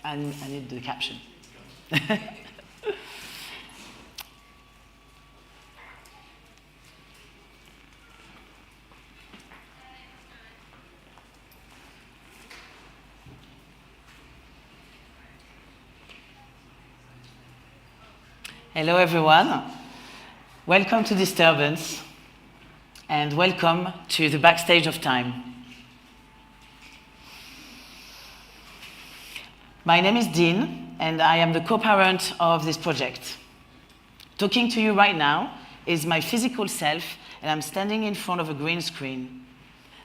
I need the caption. Hello, everyone. Welcome to Disturbance, and welcome to the backstage of time. My name is Dean, and I am the co-parent of this project. Talking to you right now is my physical self, and I'm standing in front of a green screen.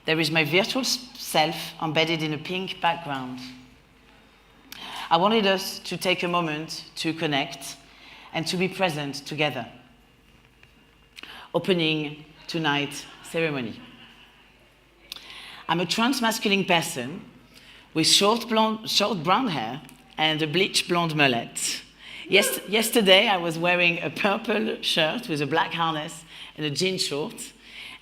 There is my virtual self embedded in a pink background. I wanted us to take a moment to connect and to be present together. Opening tonight's ceremony. I'm a trans-masculine person with short brown hair and a bleach blonde mullet. Yesterday, I was wearing a purple shirt with a black harness and a jean short,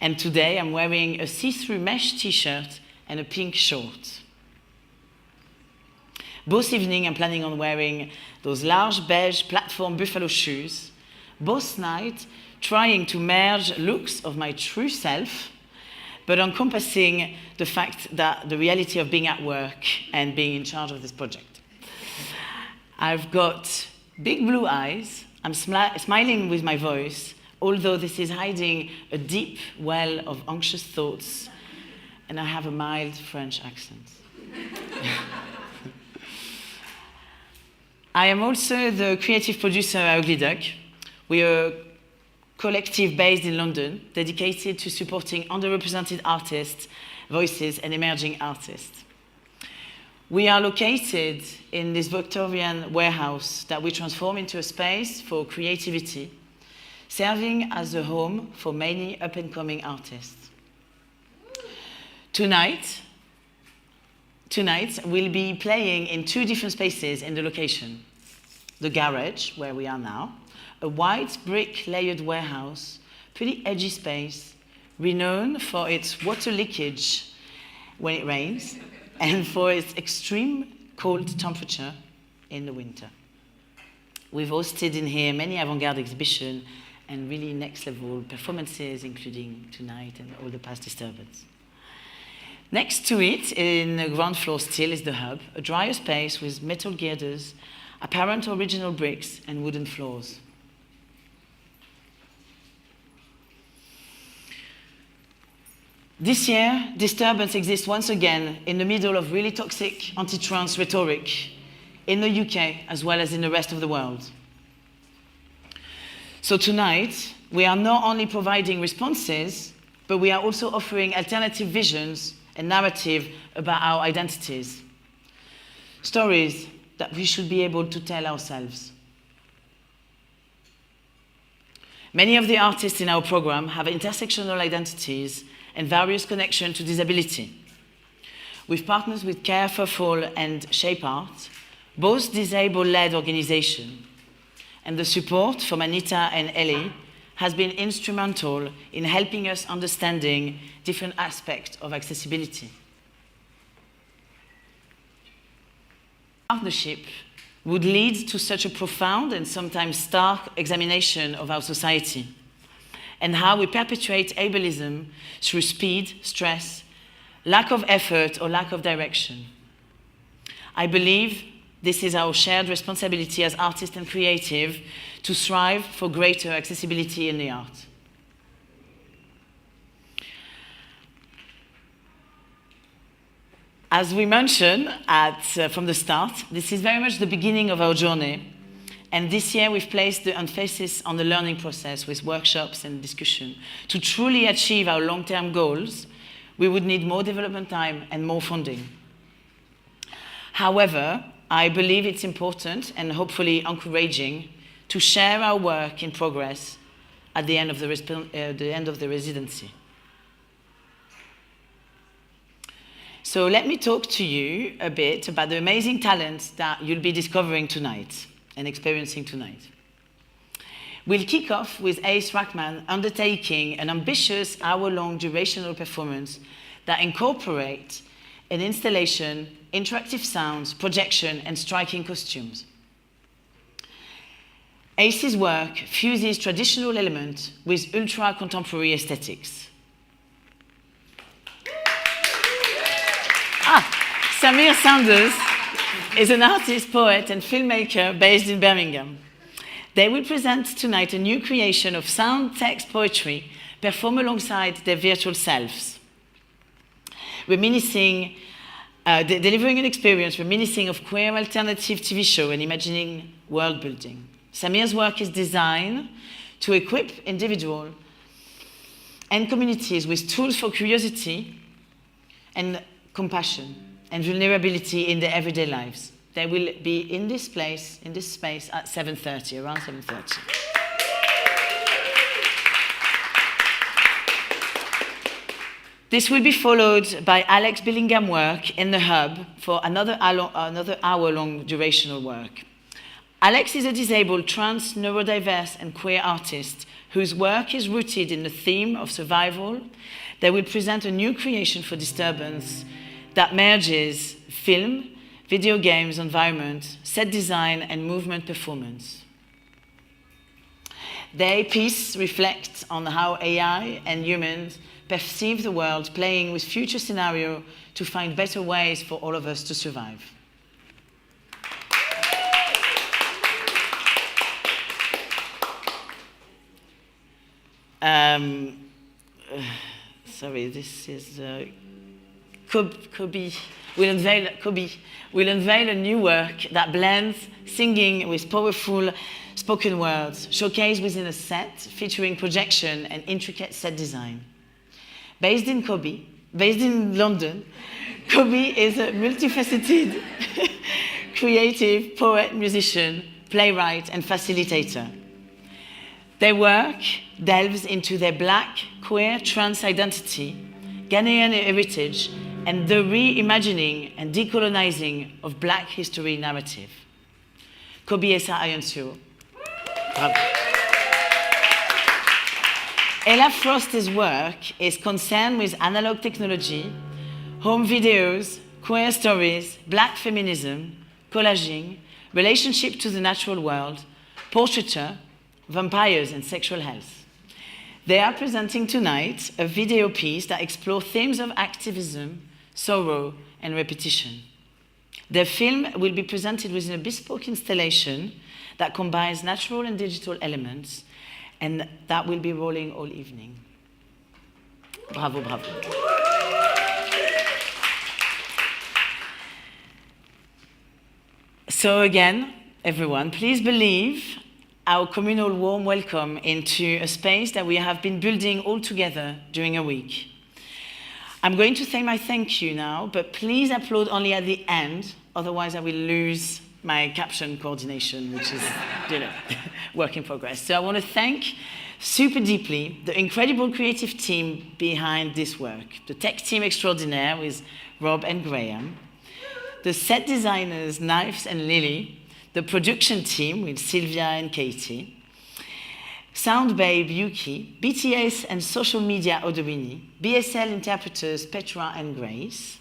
and today I'm wearing a see-through mesh t-shirt and a pink short. Both evening, I'm planning on wearing those large beige platform buffalo shoes. Both night, trying to merge looks of my true self, but encompassing the fact that the reality of being at work and being in charge of this project. I've got big blue eyes. I'm smiling with my voice, although this is hiding a deep well of anxious thoughts, and I have a mild French accent. I am also the creative producer at Ugly Duck. We are a collective based in London, dedicated to supporting underrepresented artists, voices, and emerging artists. We are located in this Victorian warehouse that we transform into a space for creativity, serving as a home for many up-and-coming artists. Tonight, we'll be playing in two different spaces in the location. The garage, where we are now, a white brick layered warehouse, pretty edgy space, renowned for its water leakage when it rains, and for its extreme cold temperature in the winter. We've hosted in here many avant-garde exhibitions and really next-level performances, including tonight and all the past Disturbance. Next to it, in the ground floor still, is the hub, a drier space with metal girders, apparent original bricks, and wooden floors. This year, Disturbance exists once again in the middle of really toxic anti-trans rhetoric in the UK as well as in the rest of the world. So tonight, we are not only providing responses, but we are also offering alternative visions and narrative about our identities. Stories that we should be able to tell ourselves. Many of the artists in our program have intersectional identities and various connections to disability. We've partnered with Care for Fall and Shape Art, both disabled-led organizations, and the support from Anita and Ellie has been instrumental in helping us understanding different aspects of accessibility. Partnership would lead to such a profound and sometimes stark examination of our society and how we perpetuate ableism through speed, stress, lack of effort, or lack of direction. I believe this is our shared responsibility as artists and creative to strive for greater accessibility in the art. As we mentioned from the start, this is very much the beginning of our journey. And this year we've placed the emphasis on the learning process with workshops and discussion. To truly achieve our long-term goals, we would need more development time and more funding. However, I believe it's important and hopefully encouraging to share our work in progress at the end of the residency. So let me talk to you a bit about the amazing talents that you'll be discovering tonight and experiencing tonight. We'll kick off with Ace Rackman undertaking an ambitious hour-long durational performance that incorporates an installation interactive sounds, projection, and striking costumes. ACE's work fuses traditional elements with ultra-contemporary aesthetics. Samir Sanders is an artist, poet, and filmmaker based in Birmingham. They will present tonight a new creation of sound, text, poetry, performed alongside their virtual selves, delivering an experience reminiscing of queer alternative TV show and imagining world building. Samir's work is designed to equip individuals and communities with tools for curiosity and compassion and vulnerability in their everyday lives. They will be in this space at 7:30, around 7:30. This will be followed by Alex Billingham work in the Hub for another hour-long durational work. Alex is a disabled, trans, neurodiverse, and queer artist whose work is rooted in the theme of survival. They will present a new creation for disturbance that merges film, video games, environment, set design, and movement performance. Their piece reflects on how AI and humans perceive the world, playing with future scenarios to find better ways for all of us to survive. Sorry, this is Kobe will unveil a new work that blends singing with powerful spoken words, showcased within a set featuring projection and intricate set design. Based in London, Kobe is a multifaceted creative poet, musician, playwright, and facilitator. Their work delves into their Black, queer, trans identity, Ghanaian heritage, and the reimagining and decolonizing of Black history narrative. Kobe Esa Ayonsuro. Bravo. Ella Frost's work is concerned with analog technology, home videos, queer stories, Black feminism, collaging, relationship to the natural world, portraiture, vampires, and sexual health. They are presenting tonight a video piece that explores themes of activism, sorrow, and repetition. Their film will be presented within a bespoke installation that combines natural and digital elements, and that will be rolling all evening. Bravo, bravo. So again, everyone, please believe our communal warm welcome into a space that we have been building all together during a week. I'm going to say my thank you now, but please applaud only at the end, otherwise I will lose my caption coordination, which is, work in progress. So I want to thank super deeply the incredible creative team behind this work, the tech team extraordinaire with Rob and Graham, the set designers, Knives and Lily, the production team with Sylvia and Katie, Sound Babe Yuki, BTS and social media Odobini, BSL interpreters Petra and Grace,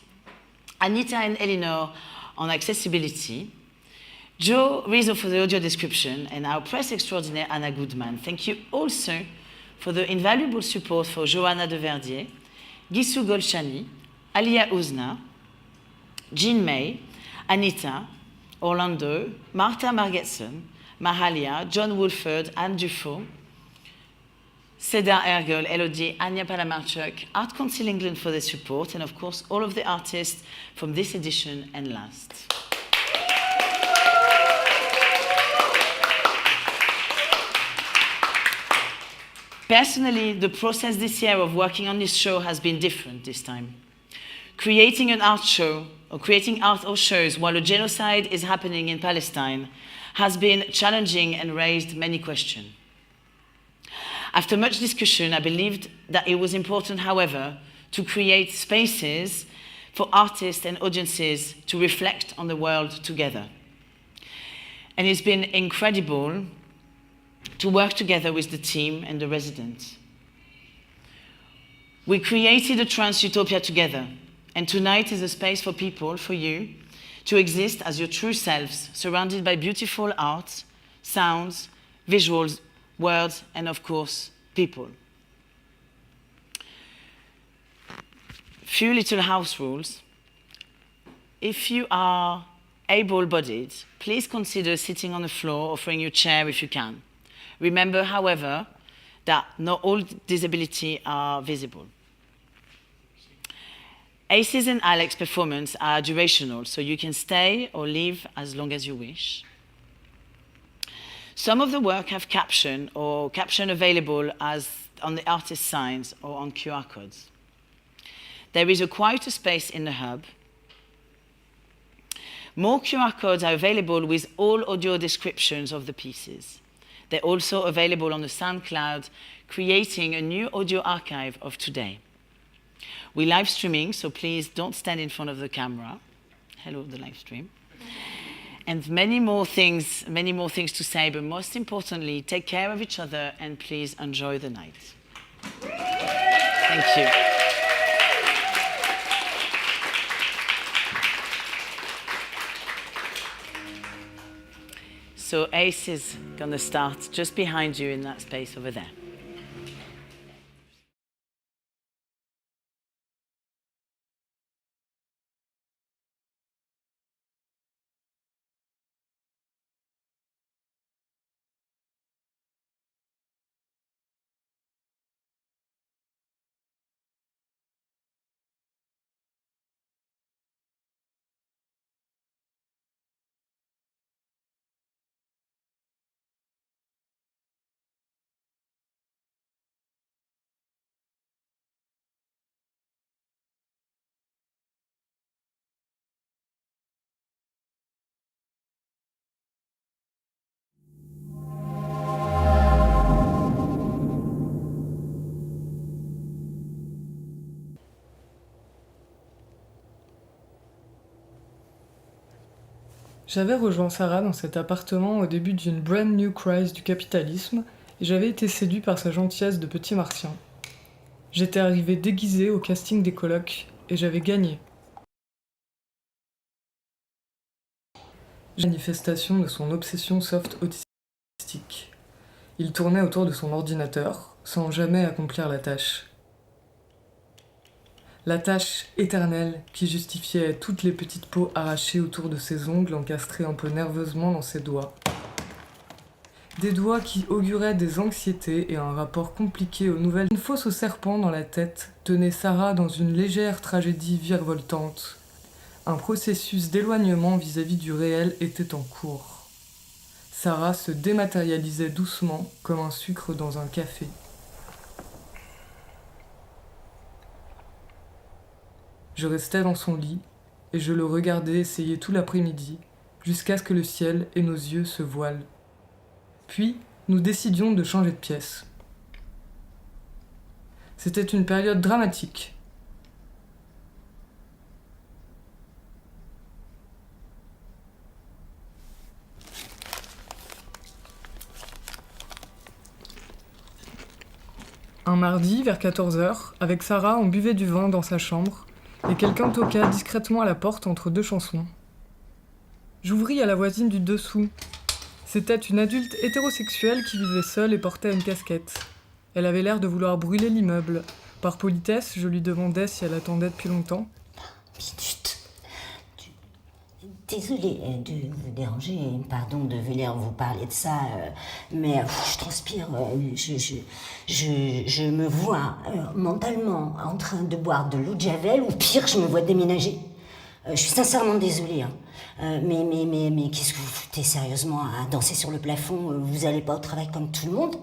Anita and Eleanor on accessibility, Joe Rizzo for the audio description, and our press extraordinaire Anna Goodman. Thank you also for the invaluable support for Johanna de Verdier, Gisou Golshani, Alia Uzna, Jean May, Anita, Orlando, Martha Margetson, Mahalia, John Woolford, Anne Dufault, Seda Ergel, Elodie, Anya Palamarchuk, Art Council England for their support, and of course all of the artists from this edition and last. Personally, the process this year of working on this show has been different this time. Creating an art show, or creating art or shows while a genocide is happening in Palestine has been challenging and raised many questions. After much discussion, I believed that it was important, however, to create spaces for artists and audiences to reflect on the world together. And it's been incredible to work together with the team and the residents. We created a trans utopia together, And tonight is a space for people, for you, to exist as your true selves, surrounded by beautiful art, sounds, visuals, words, and of course, people. Few little house rules. If you are able-bodied, please consider sitting on the floor, offering your chair if you can. Remember, however, that not all disabilities are visible. Aces and Alex performance are durational, so you can stay or leave as long as you wish. Some of the work have caption available as on the artist signs or on QR codes. There is a quieter space in the hub. More QR codes are available with all audio descriptions of the pieces. They're also available on the SoundCloud, creating a new audio archive of today. We're live streaming, so please don't stand in front of the camera. Hello, the live stream. And many more things to say, but most importantly, take care of each other and please enjoy the night. Thank you. So Ace is gonna start just behind you in that space over there. J'avais rejoint Sarah dans cet appartement au début d'une brand new crise du capitalisme et j'avais été séduit par sa gentillesse de petit martien. J'étais arrivé déguisé au casting des colocs et j'avais gagné. Manifestation de son obsession soft autistique. Il tournait autour de son ordinateur sans jamais accomplir la tâche. La tâche éternelle qui justifiait toutes les petites peaux arrachées autour de ses ongles encastrés un peu nerveusement dans ses doigts. Des doigts qui auguraient des anxiétés et un rapport compliqué aux nouvelles. Une fosse au serpent dans la tête tenait Sarah dans une légère tragédie virevoltante. Un processus d'éloignement vis-à-vis du réel était en cours. Sarah se dématérialisait doucement comme un sucre dans un café. Je restais dans son lit, et je le regardais essayer tout l'après-midi, jusqu'à ce que le ciel et nos yeux se voilent. Puis, nous décidions de changer de pièce. C'était une période dramatique. Un mardi, vers 14h, avec Sarah, on buvait du vin dans sa chambre, et quelqu'un toqua discrètement à la porte entre deux chansons. J'ouvris à la voisine du dessous. C'était une adulte hétérosexuelle qui vivait seule et portait une casquette. Elle avait l'air de vouloir brûler l'immeuble. Par politesse, je lui demandais si elle attendait depuis longtemps. Désolée de vous déranger, pardon de venir vous parler de ça, mais je transpire, je me vois mentalement en train de boire de l'eau de Javel, ou pire, je me vois déménager. Je suis sincèrement désolée, mais qu'est-ce que vous foutez sérieusement à danser sur le plafond? Vous allez pas au travail comme tout le monde?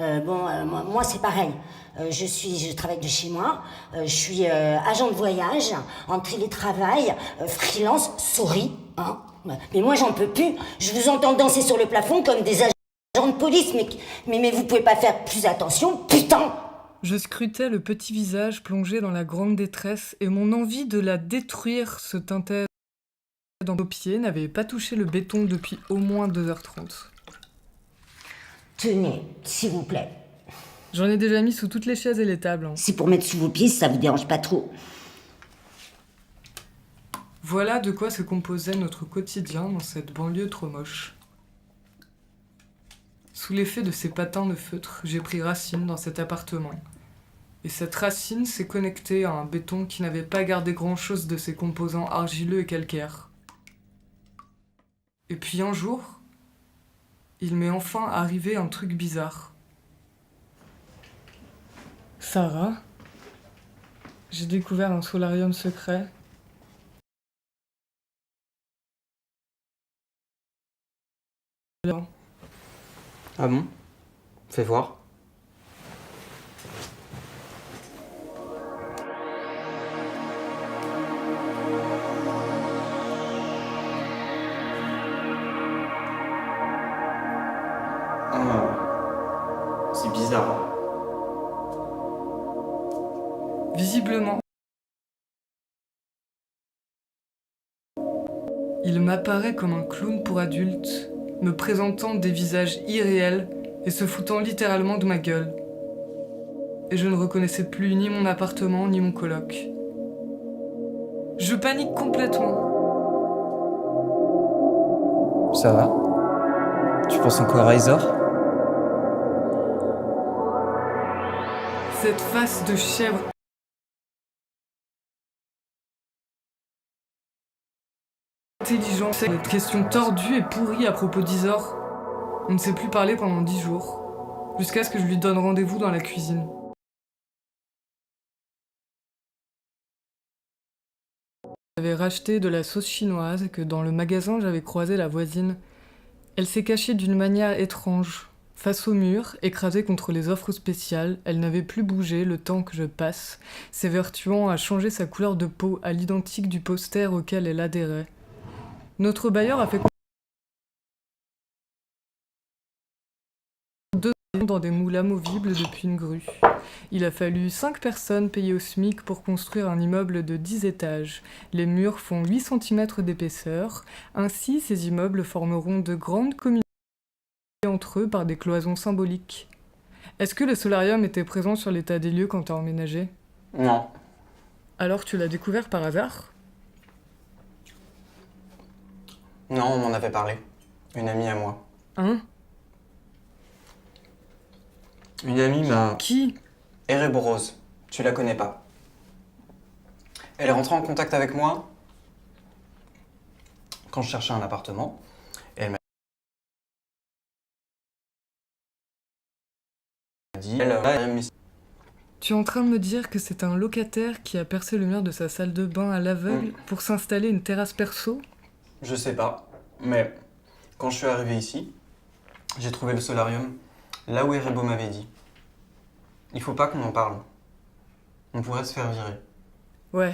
Moi c'est pareil. Je travaille de chez moi. Je suis agent de voyage, en télétravail, freelance, sorry, hein. Mais moi j'en peux plus. Je vous entends danser sur le plafond comme des agents de police, mais vous pouvez pas faire plus attention, putain! Je scrutais le petit visage plongé dans la grande détresse et mon envie de la détruire se teintait dans nos pieds, n'avait pas touché le béton depuis au moins 2h30. Tenez, s'il vous plaît. J'en ai déjà mis sous toutes les chaises et les tables. C'est pour mettre sous vos pieds si ça vous dérange pas trop. Voilà de quoi se composait notre quotidien dans cette banlieue trop moche. Sous l'effet de ces patins de feutre, j'ai pris racine dans cet appartement. Et cette racine s'est connectée à un béton qui n'avait pas gardé grand-chose de ses composants argileux et calcaires. Et puis un jour, il m'est enfin arrivé un truc bizarre. Sarah, j'ai découvert un solarium secret. Ah bon? Fais voir. C'est bizarre. Visiblement, il m'apparaît comme un clown pour adultes, me présentant des visages irréels et se foutant littéralement de ma gueule. Et je ne reconnaissais plus ni mon appartement ni mon coloc. Je panique complètement. Ça va? Tu penses encore à Isor? Cette face de chèvre intelligente, cette question tordue et pourrie à propos d'Isor. On ne s'est plus parlé pendant 10 jours, jusqu'à ce que je lui donne rendez-vous dans la cuisine. J'avais racheté de la sauce chinoise et que dans le magasin j'avais croisé la voisine. Elle s'est cachée d'une manière étrange. Face au mur, écrasée contre les offres spéciales, elle n'avait plus bougé le temps que je passe, s'évertuant à changer sa couleur de peau à l'identique du poster auquel elle adhérait. Notre bailleur a fait deux dans des moules amovibles depuis une grue. Il a fallu 5 personnes payées au SMIC pour construire un immeuble de 10 étages. Les murs font 8 cm d'épaisseur. Ainsi, ces immeubles formeront de grandes communautés entre eux par des cloisons symboliques. Est-ce que le solarium était présent sur l'état des lieux quand t'as emménagé? Non. Alors tu l'as découvert par hasard? Non, on m'en avait parlé. Une amie à moi. Hein? Une amie m'a... Qui? Ereborose. Tu la connais pas. Elle est rentrée en contact avec moi quand je cherchais un appartement. Et elle m'a dit... Tu es en train de me dire que c'est un locataire qui a percé le mur de sa salle de bain à l'aveugle pour s'installer une terrasse perso? Je sais pas, mais quand je suis arrivé ici, j'ai trouvé le solarium là où Erebo m'avait dit. Il faut pas qu'on en parle. On pourrait se faire virer. Ouais.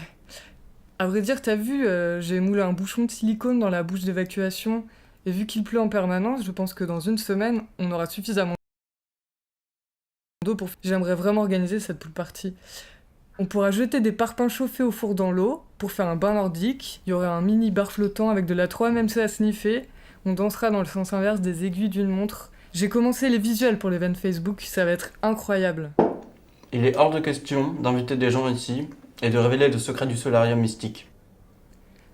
À vrai dire, t'as vu, j'ai moulé un bouchon de silicone dans la bouche d'évacuation, et vu qu'il pleut en permanence, je pense que dans une semaine, on aura suffisamment d'eau pour... J'aimerais vraiment organiser cette pool party. On pourra jeter des parpaings chauffés au four dans l'eau pour faire un bain nordique. Il y aurait un mini bar flottant avec de la 3-MMC à sniffer. On dansera dans le sens inverse des aiguilles d'une montre. J'ai commencé les visuels pour l'event Facebook, ça va être incroyable. Il est hors de question d'inviter des gens ici et de révéler le secret du solarium mystique.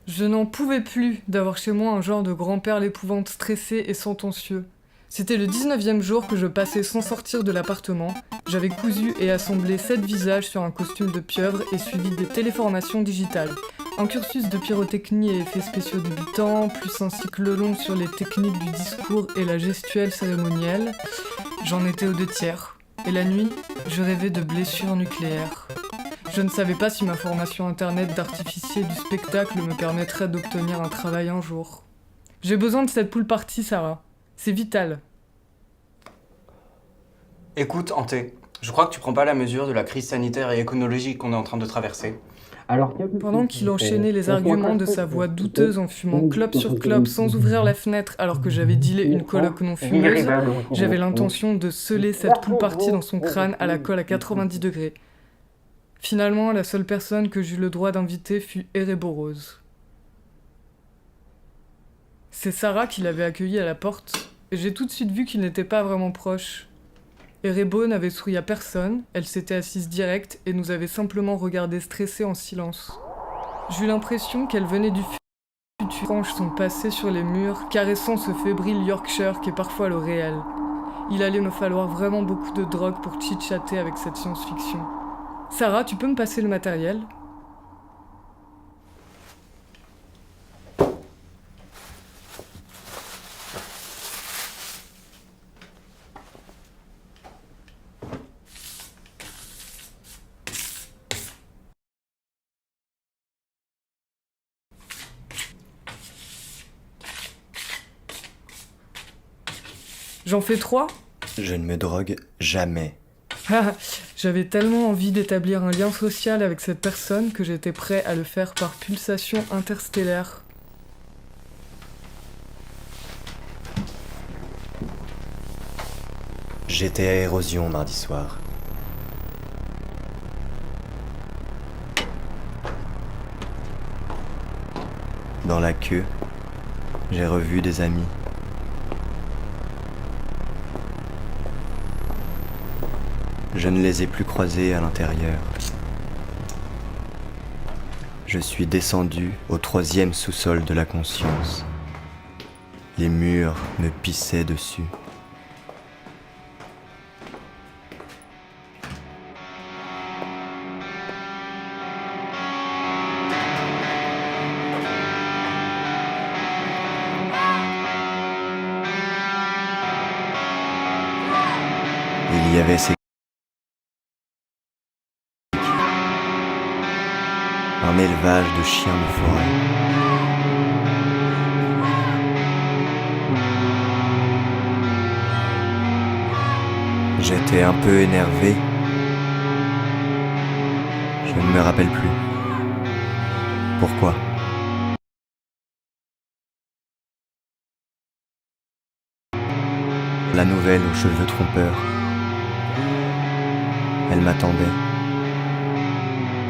Je n'en pouvais plus d'avoir chez moi un genre de grand-père l'épouvante stressé et sentencieux. C'était le 19e jour que je passais sans sortir de l'appartement. J'avais cousu et assemblé 7 visages sur un costume de pieuvre et suivi des téléformations digitales. Un cursus de pyrotechnie et effets spéciaux débutants, plus un cycle long sur les techniques du discours et la gestuelle cérémonielle. J'en étais aux 2/3. Et la nuit, je rêvais de blessures nucléaires. Je ne savais pas si ma formation internet d'artificier du spectacle me permettrait d'obtenir un travail un jour. J'ai besoin de cette pool party, Sarah. C'est vital. Écoute, Anté, je crois que tu prends pas la mesure de la crise sanitaire et écologique qu'on est en train de traverser. Pendant qu'il enchaînait les arguments de sa voix douteuse en fumant clope sur clope sans ouvrir la fenêtre alors que j'avais dealé une coloc non fumeuse, j'avais l'intention de sceller cette pool party dans son crâne à la colle à 90 degrés. Finalement, la seule personne que j'eus le droit d'inviter fut Ereborose. C'est Sarah qui l'avait accueilli à la porte, et j'ai tout de suite vu qu'il n'était pas vraiment proche. Erebo n'avait souri à personne, elle s'était assise direct et nous avait simplement regardé stressés en silence. J'eus l'impression qu'elle venait du futur. Franches sont passées sur les murs, caressant ce fébrile Yorkshire qui est parfois le réel. Il allait me falloir vraiment beaucoup de drogue pour chit-chatter avec cette science-fiction. Sarah, tu peux me passer le matériel ? J'en fais 3 ? Je ne me drogue jamais. J'avais tellement envie d'établir un lien social avec cette personne que j'étais prêt à le faire par pulsation interstellaire. J'étais à Érosion mardi soir. Dans la queue, j'ai revu des amis. Je ne les ai plus croisés à l'intérieur. Je suis descendu au 3e sous-sol de la conscience. Les murs me pissaient dessus. Il y avait ces un élevage de chiens de forêt. J'étais un peu énervé. Je ne me rappelle plus. Pourquoi ? La nouvelle aux cheveux trompeurs. Elle m'attendait.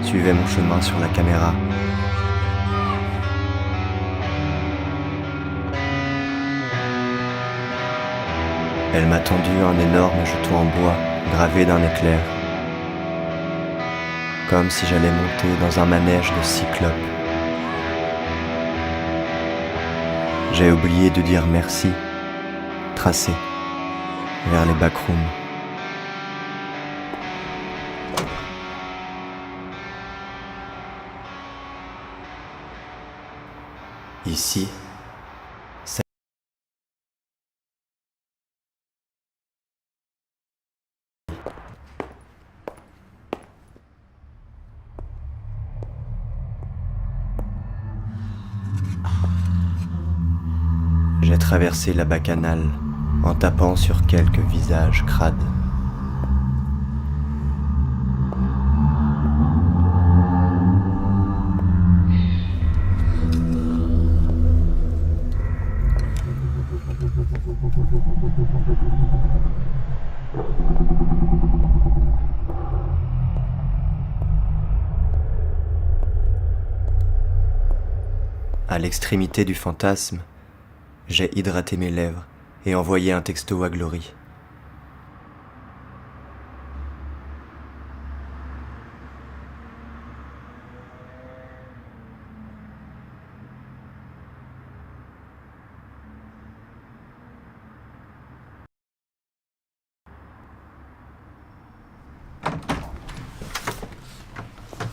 Suivait mon chemin sur la caméra. Elle m'a tendu un énorme jeton en bois gravé d'un éclair. Comme si j'allais monter dans un manège de cyclopes. J'ai oublié de dire merci. Tracé vers les backrooms. Ici, c'est j'ai traversé la bacchanale en tapant sur quelques visages crades. À l'extrémité du fantasme, j'ai hydraté mes lèvres et envoyé un texto à Glory.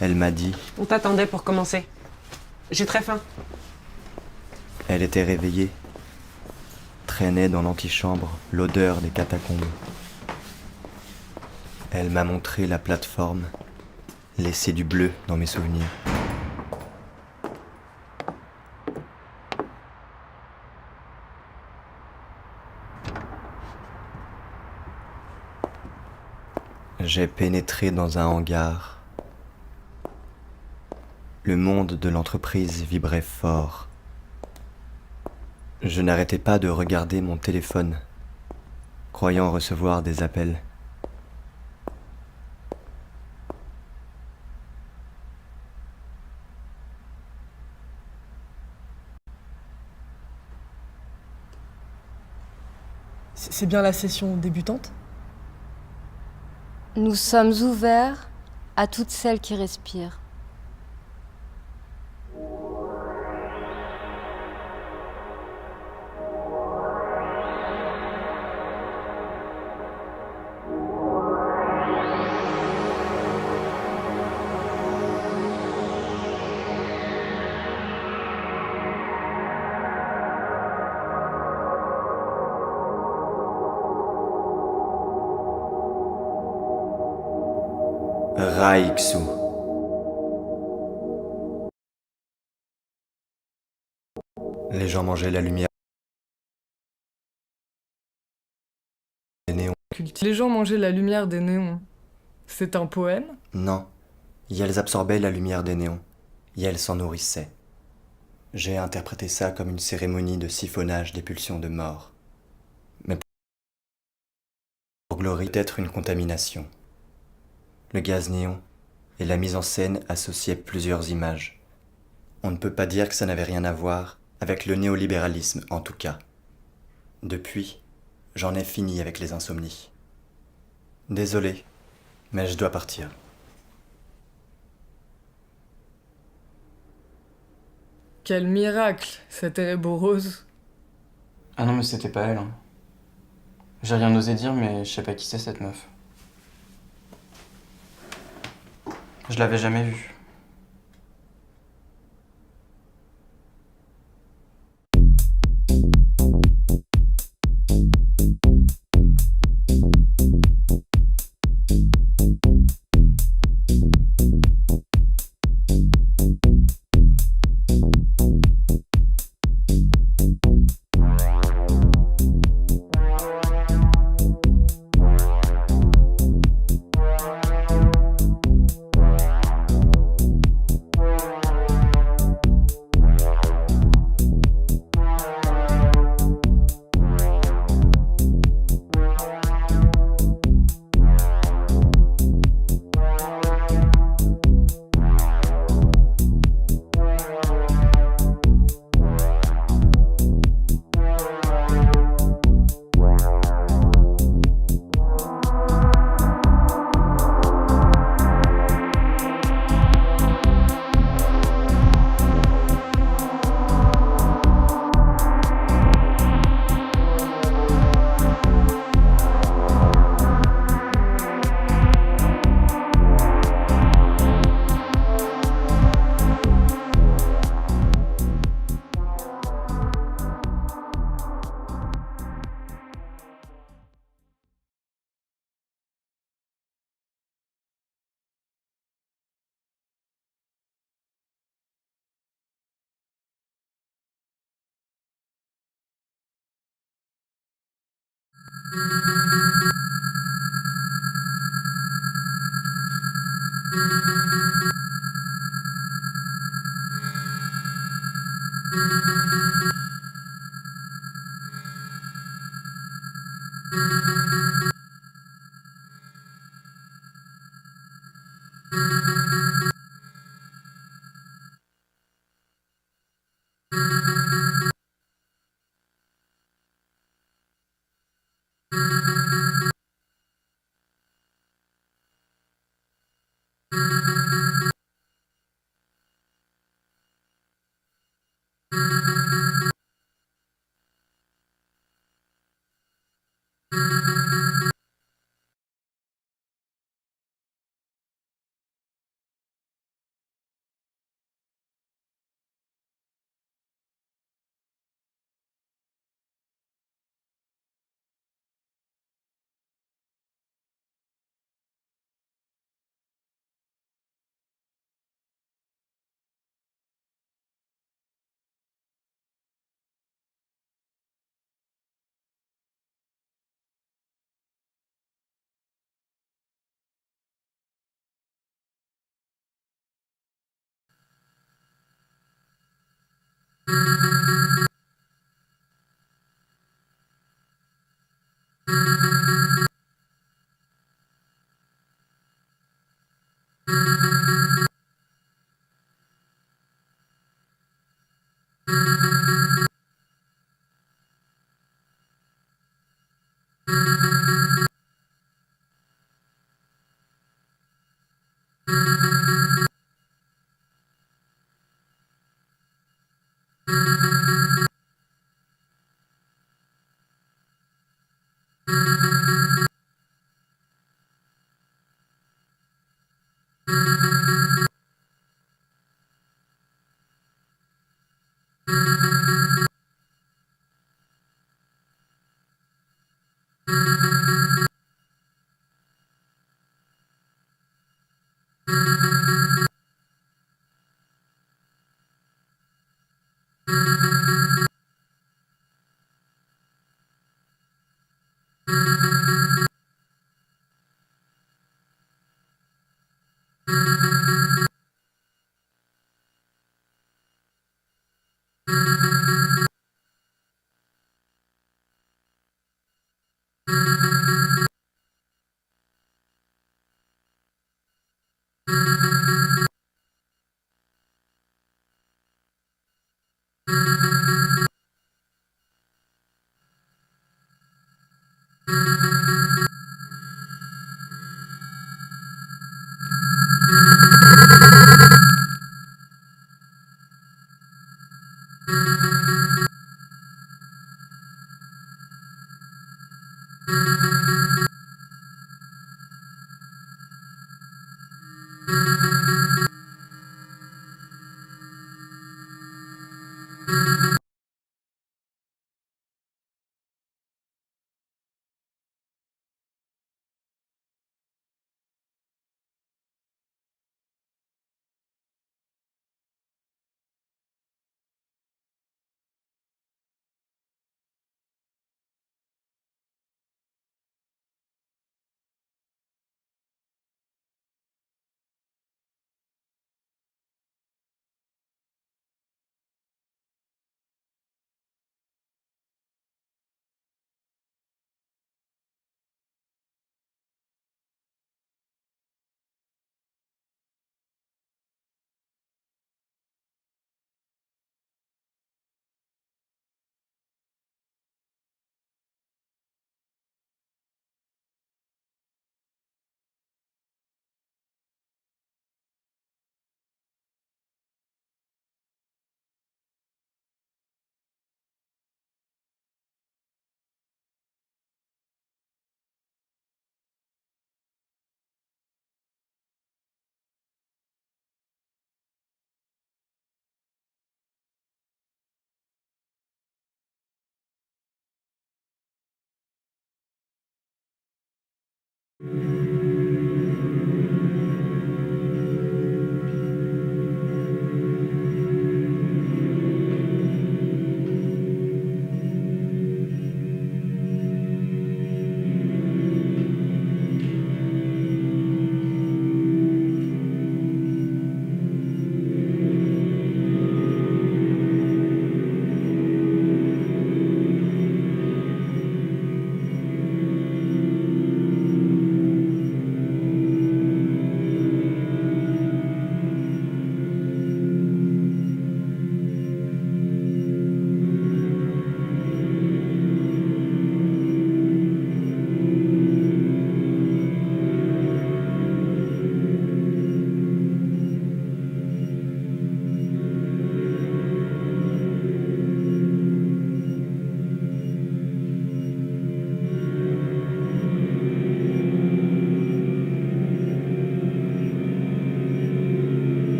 Elle m'a dit, On t'attendait pour commencer. J'ai très faim. elle était réveillée, traînait dans l'antichambre l'odeur des catacombes. Elle m'a montré la plateforme, laissé du bleu dans mes souvenirs. J'ai pénétré dans un hangar. Le monde de l'entreprise vibrait fort. Je n'arrêtais pas de regarder mon téléphone, croyant recevoir des appels. C'est bien la session débutante ? Nous sommes ouverts à toutes celles qui respirent. Raiksu. Les gens mangeaient la lumière des néons. Les gens mangeaient la lumière des néons. C'est un poème? Non, elles absorbaient la lumière des néons, et elles s'en nourrissaient. J'ai interprété ça comme une cérémonie de siphonnage des pulsions de mort. Mais pour Glory, peut-être une contamination. Le gaz néon et la mise en scène associaient plusieurs images. On ne peut pas dire que ça n'avait rien à voir avec le néolibéralisme, en tout cas. Depuis, j'en ai fini avec les insomnies. Désolé, mais je dois partir. Quel miracle, cette Ouroboros. Ah non, mais c'était pas elle. Hein. J'ai rien osé dire, mais je sais pas qui c'est cette meuf. Je l'avais jamais vue.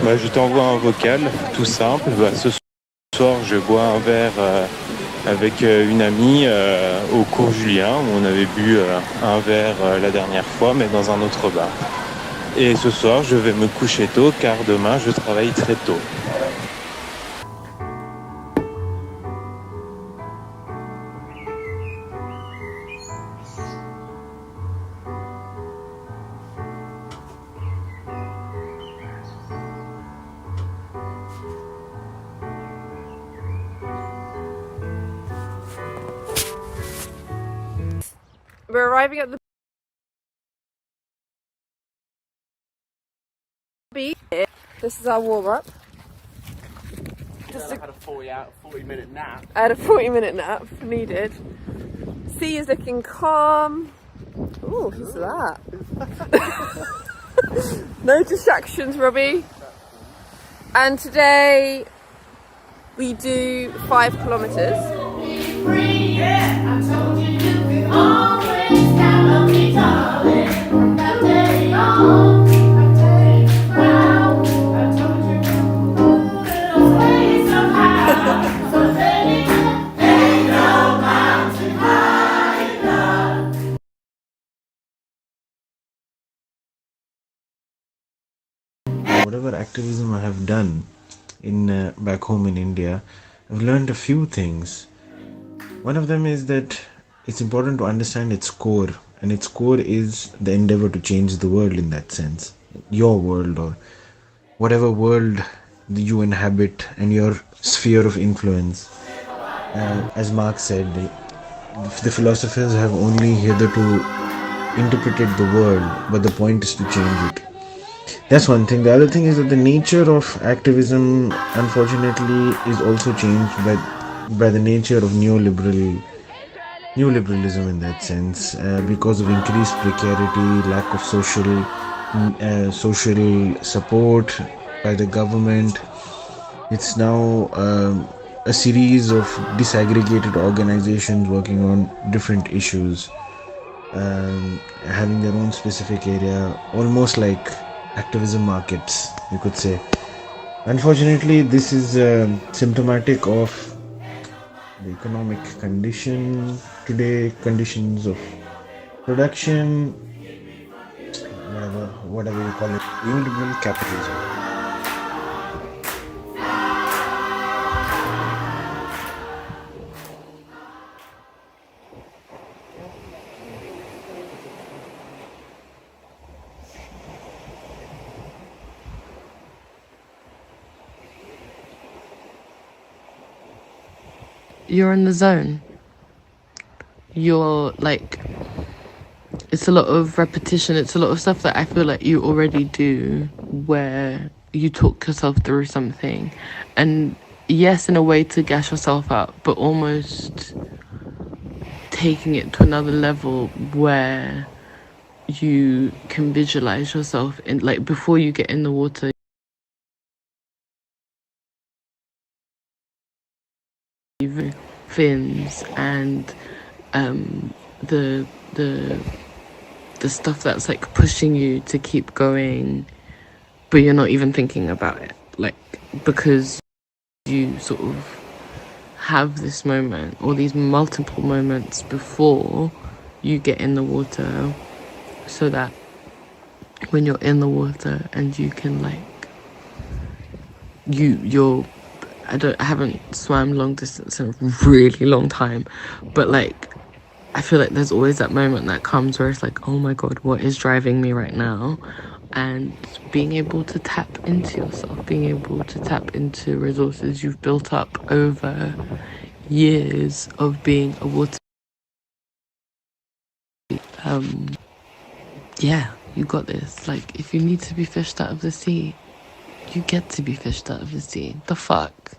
Je t'envoie un vocal, tout simple. Ce soir, je bois un verre avec une amie au cours Julien, où on avait bu un verre la dernière fois, mais dans un autre bar. Et ce soir, je vais me coucher tôt, car demain, je travaille très tôt. We're arriving at the beach. This is our warm up. I had a 40-minute nap. I had a 40-minute nap needed. Sea is looking calm. Ooh, who's that? No distractions, Robbie. And today we do 5 kilometers. Whatever activism I have done in back home in India, I've learned a few things. One of them is that it's important to understand its core, and its core is the endeavor to change the world in that sense. Your world, or whatever world you inhabit, and your sphere of influence. As Marx said, the philosophers have only hitherto interpreted the world, but the point is to change it. That's one thing. The other thing is that the nature of activism, unfortunately, is also changed by the nature of neoliberalism in that sense, because of increased precarity, lack of social support by the government. It's now a series of disaggregated organizations working on different issues, having their own specific area, almost like activism markets, you could say. Unfortunately, this is symptomatic of the economic condition today, conditions of production, whatever you call it, neoliberal capitalism. You're in the zone. You're like, it's a lot of repetition. It's a lot of stuff that I feel like you already do, where you talk yourself through something. And yes, in a way to gas yourself up, but almost taking it to another level where you can visualize yourself in, like, before you get in the water, fins and the stuff that's like pushing you to keep going, but you're not even thinking about it, like, because you sort of have this moment or these multiple moments before you get in the water, so that when you're in the water and you can like I haven't swam long distance in a really long time, but like I feel like there's always that moment that comes where it's like, oh my god, what is driving me right now? And being able to tap into yourself, being able to tap into resources you've built up over years of being a water. Yeah, you got this. Like, if you need to be fished out of the sea, you get to be fished out of the sea. The fuck?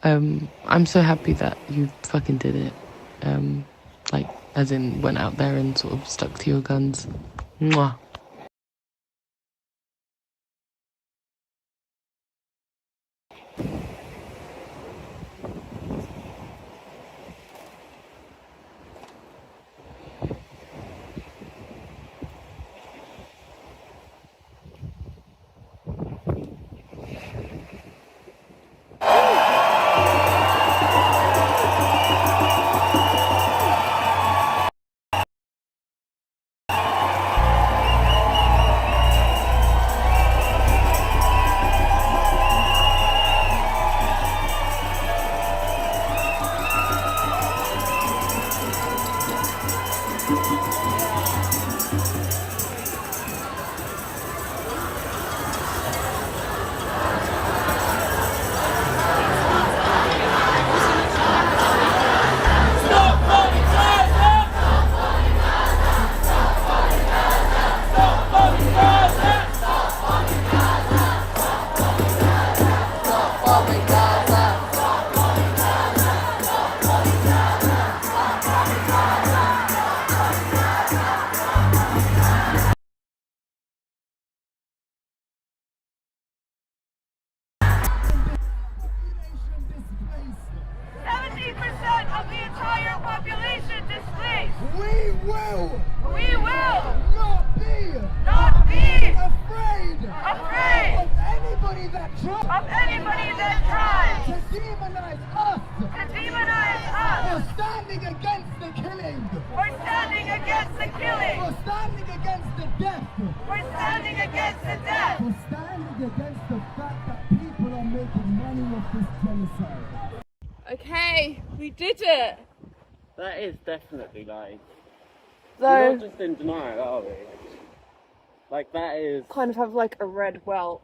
I'm so happy that you fucking did it. Like, as in went out there and sort of stuck to your guns. Mwah. We will not be afraid of anybody that tries to demonize us for standing against the killing, for standing against the death, for standing against the fact that people are making money off this genocide. Okay, we did it. That is definitely like. So, We're not just in denial, are we? Like, that is. kind of have like a red welt.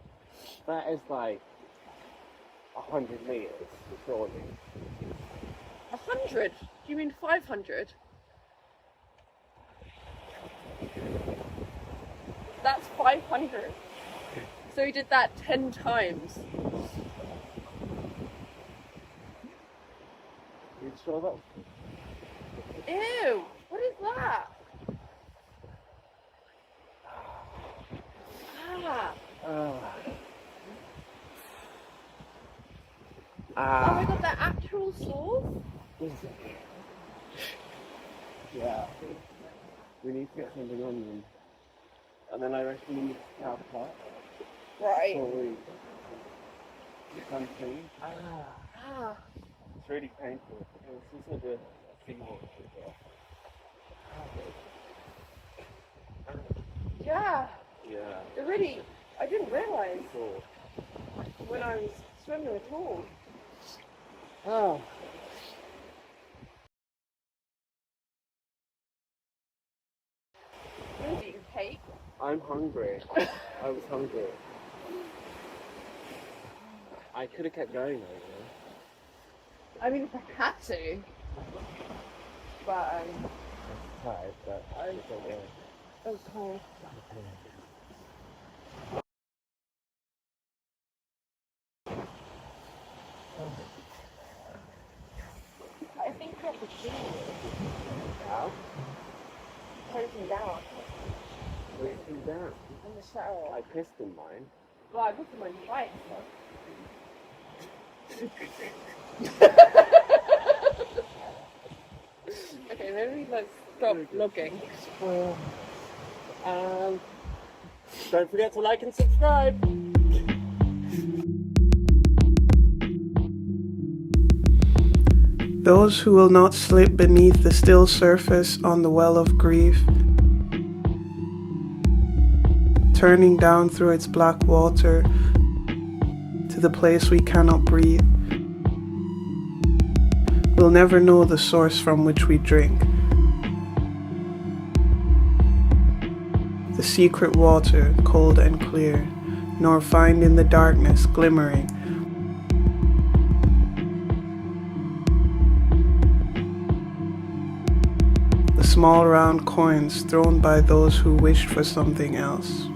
That is like 100 meters, surely. 100? Do you mean 500? That's 500. So we did that 10 times. You sure that? Ew! What is that? Ah! Oh my god, they're actual saws? Yeah. We need to get something on them. And then I reckon we need to cow cut. Right. Something. Ah. It's really painful. It's also the seawater as well. Yeah. Yeah. It really, I didn't realise when I was swimming at all. Oh. I'm eating cake. I'm hungry. I was hungry. I could have kept going though, you know. I mean, if I had to. But, I'm tired, but I don't know. okay. I think you have to clean How? everything down Everything down. in the shower. I pissed in mine. Well, I put them on twice. Okay, maybe let's stop looking. Don't forget to like and subscribe. Those who will not slip beneath the still surface on the well of grief, turning down through its black water to the place we cannot breathe, will never know the source from which we drink. The secret water, cold and clear, nor find in the darkness glimmering the small round coins thrown by those who wished for something else.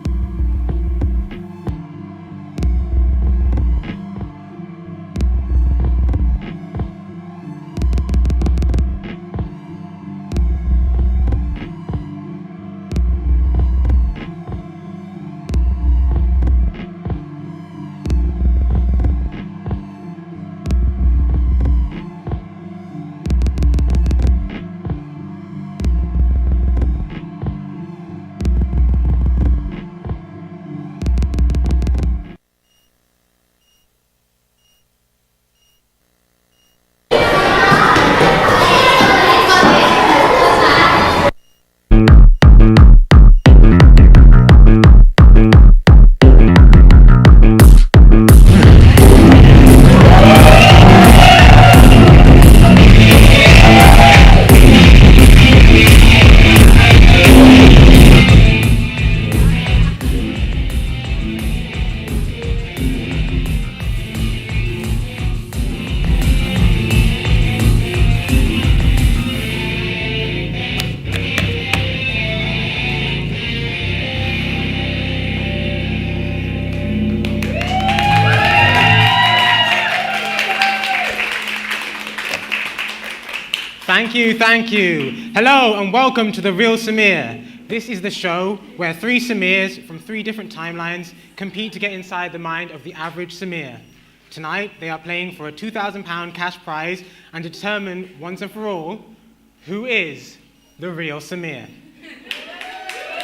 Thank you. Hello and welcome to The Real Samir. This is the show where three Samirs from three different timelines compete to get inside the mind of the average Samir. Tonight, they are playing for a £2,000 cash prize and determine once and for all who is the real Samir.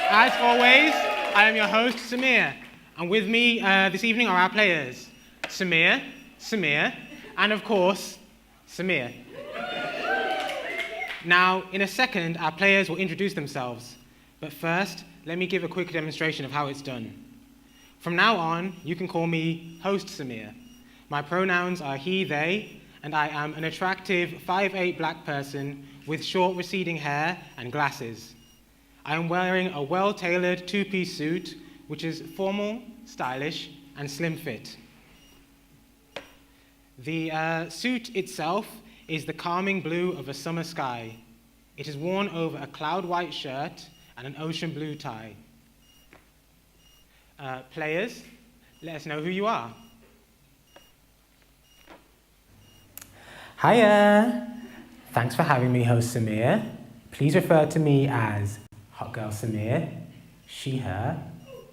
As always, I am your host, Samir, and with me this evening are our players, Samir, Samir, and of course, Samir. Now, in a second, our players will introduce themselves, but first, let me give a quick demonstration of how it's done. From now on, you can call me Host Samir. My pronouns are he, they, and I am an attractive 5'8" black person with short receding hair and glasses. I am wearing a well-tailored two-piece suit, which is formal, stylish, and slim fit. The suit itself is the calming blue of a summer sky. It is worn over a cloud-white shirt and an ocean blue tie. Players, let us know who you are. Hiya! Thanks for having me, host Samir. Please refer to me as Hot Girl Samir, she, her.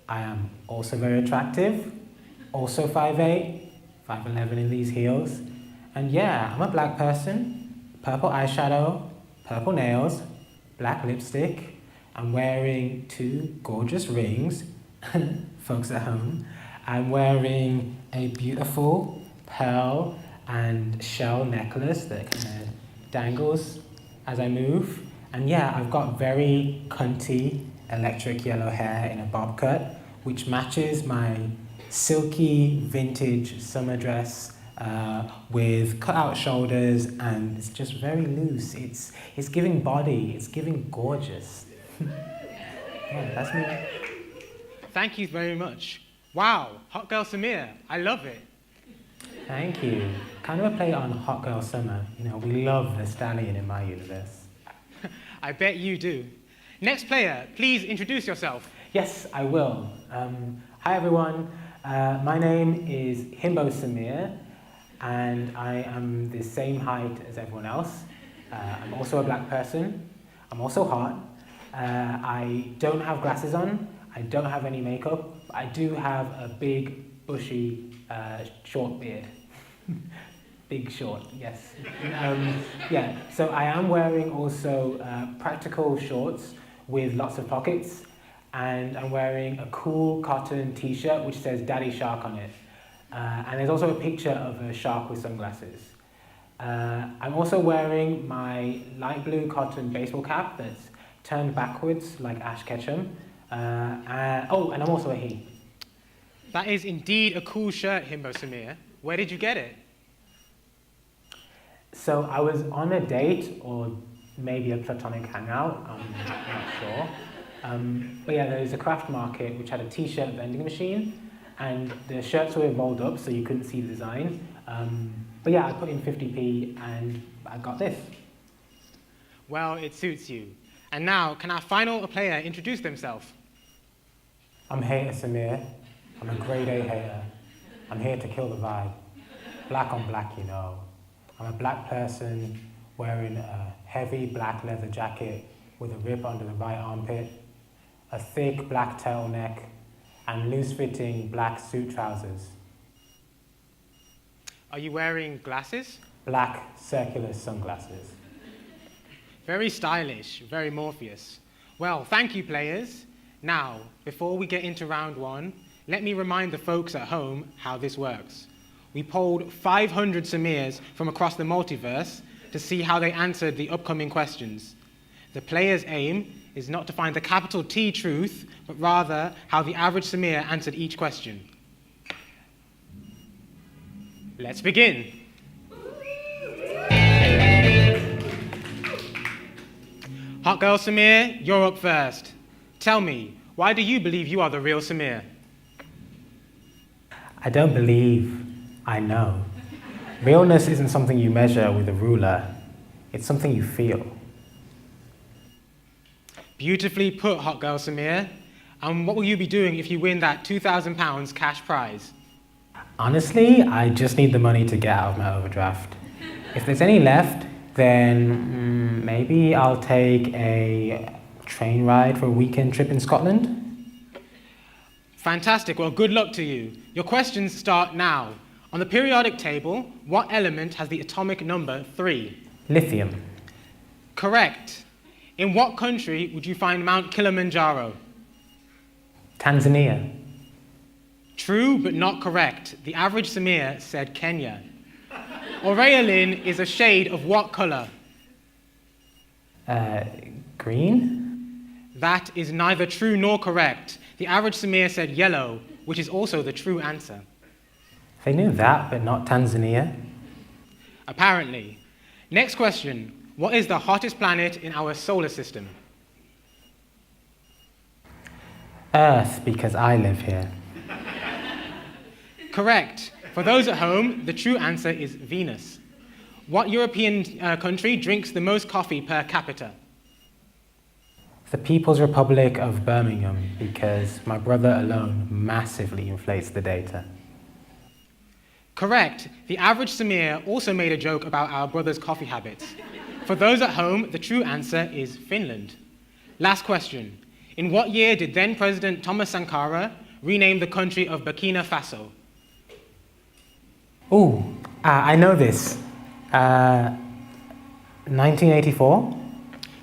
I am also very attractive, also 5'8", 5'11" in these heels. And yeah, I'm a black person, purple eyeshadow, purple nails, black lipstick. I'm wearing 2 gorgeous rings. Folks at home, I'm wearing a beautiful pearl and shell necklace that kind of dangles as I move. And yeah, I've got very cunty electric yellow hair in a bob cut, which matches my silky vintage summer dress with cut-out shoulders, and it's just very loose. It's giving body, it's giving gorgeous. Yeah, that's me. Thank you very much. Wow, Hot Girl Samir, I love it. Thank you. Kind of a play on Hot Girl Summer. You know, we love the stallion in my universe. I bet you do. Next player, please introduce yourself. Yes, I will. Hi everyone. My name is Himbo Samir, and I am the same height as everyone else. I'm also a black person. I'm also hot. I don't have glasses on. I don't have any makeup. I do have a big, bushy, short beard. Big short, yes. Yeah, so I am wearing also practical shorts with lots of pockets, and I'm wearing a cool cotton t-shirt which says Daddy Shark on it. And there's also a picture of a shark with sunglasses. I'm also wearing my light blue cotton baseball cap that's turned backwards like Ash Ketchum. And I'm also a he. That is indeed a cool shirt, Himbo Samir. Where did you get it? So I was on a date, or maybe a platonic hangout, I'm not sure. But yeah, there was a craft market which had a t-shirt vending machine, and the shirts were rolled up so you couldn't see the design. But yeah, I put in 50p and I got this. Well, it suits you. And now, can our final player introduce themselves? I'm Hater Samir. I'm a grade A hater. I'm here to kill the vibe. Black on black, you know. I'm a black person wearing a heavy black leather jacket with a rip under the right armpit, a thick black turtleneck, and loose-fitting black suit trousers. Are you wearing glasses? Black circular sunglasses. Very stylish, very Morpheus. Well, thank you, players. Now, before we get into round 1, let me remind the folks at home how this works. We polled 500 Samirs from across the multiverse to see how they answered the upcoming questions. The player's aim is not to find the capital T truth, but rather how the average Samir answered each question. Let's begin. Hot Girl Samir, you're up first. Tell me, why do you believe you are the real Samir? I don't believe, I know. Realness isn't something you measure with a ruler. It's something you feel. Beautifully put, Hot Girl Samir. And what will you be doing if you win that £2,000 cash prize? Honestly, I just need the money to get out of my overdraft. If there's any left, then maybe I'll take a train ride for a weekend trip in Scotland. Fantastic. Well, good luck to you. Your questions start now. On the periodic table, what element has the atomic number 3? Lithium. Correct. In what country would you find Mount Kilimanjaro? Tanzania. True, but not correct. The average Samir said Kenya. Aureolin is a shade of what color? Green? That is neither true nor correct. The average Samir said yellow, which is also the true answer. They knew that, but not Tanzania. Apparently. Next question. What is the hottest planet in our solar system? Earth, because I live here. Correct. For those at home, the true answer is Venus. What European country drinks the most coffee per capita? The People's Republic of Birmingham, because my brother alone massively inflates the data. Correct. The average Samir also made a joke about our brother's coffee habits. For those at home, the true answer is Finland. Last question. In what year did then President Thomas Sankara rename the country of Burkina Faso? Ooh, I know this. 1984?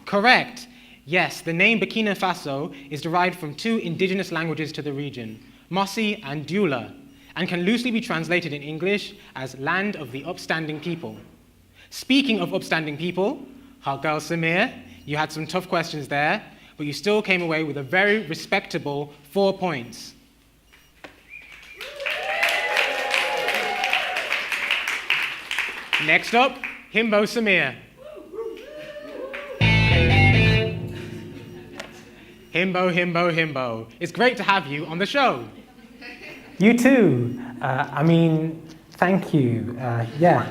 Correct. Yes, the name Burkina Faso is derived from two indigenous languages to the region, Mossi and Dioula, and can loosely be translated in English as Land of the Upstanding People. Speaking of upstanding people, hot girl Samir, you had some tough questions there, but you still came away with a very respectable 4 points. Next up, Himbo Samir. Himbo, Himbo, Himbo. It's great to have you on the show. You too. Thank you. Yeah.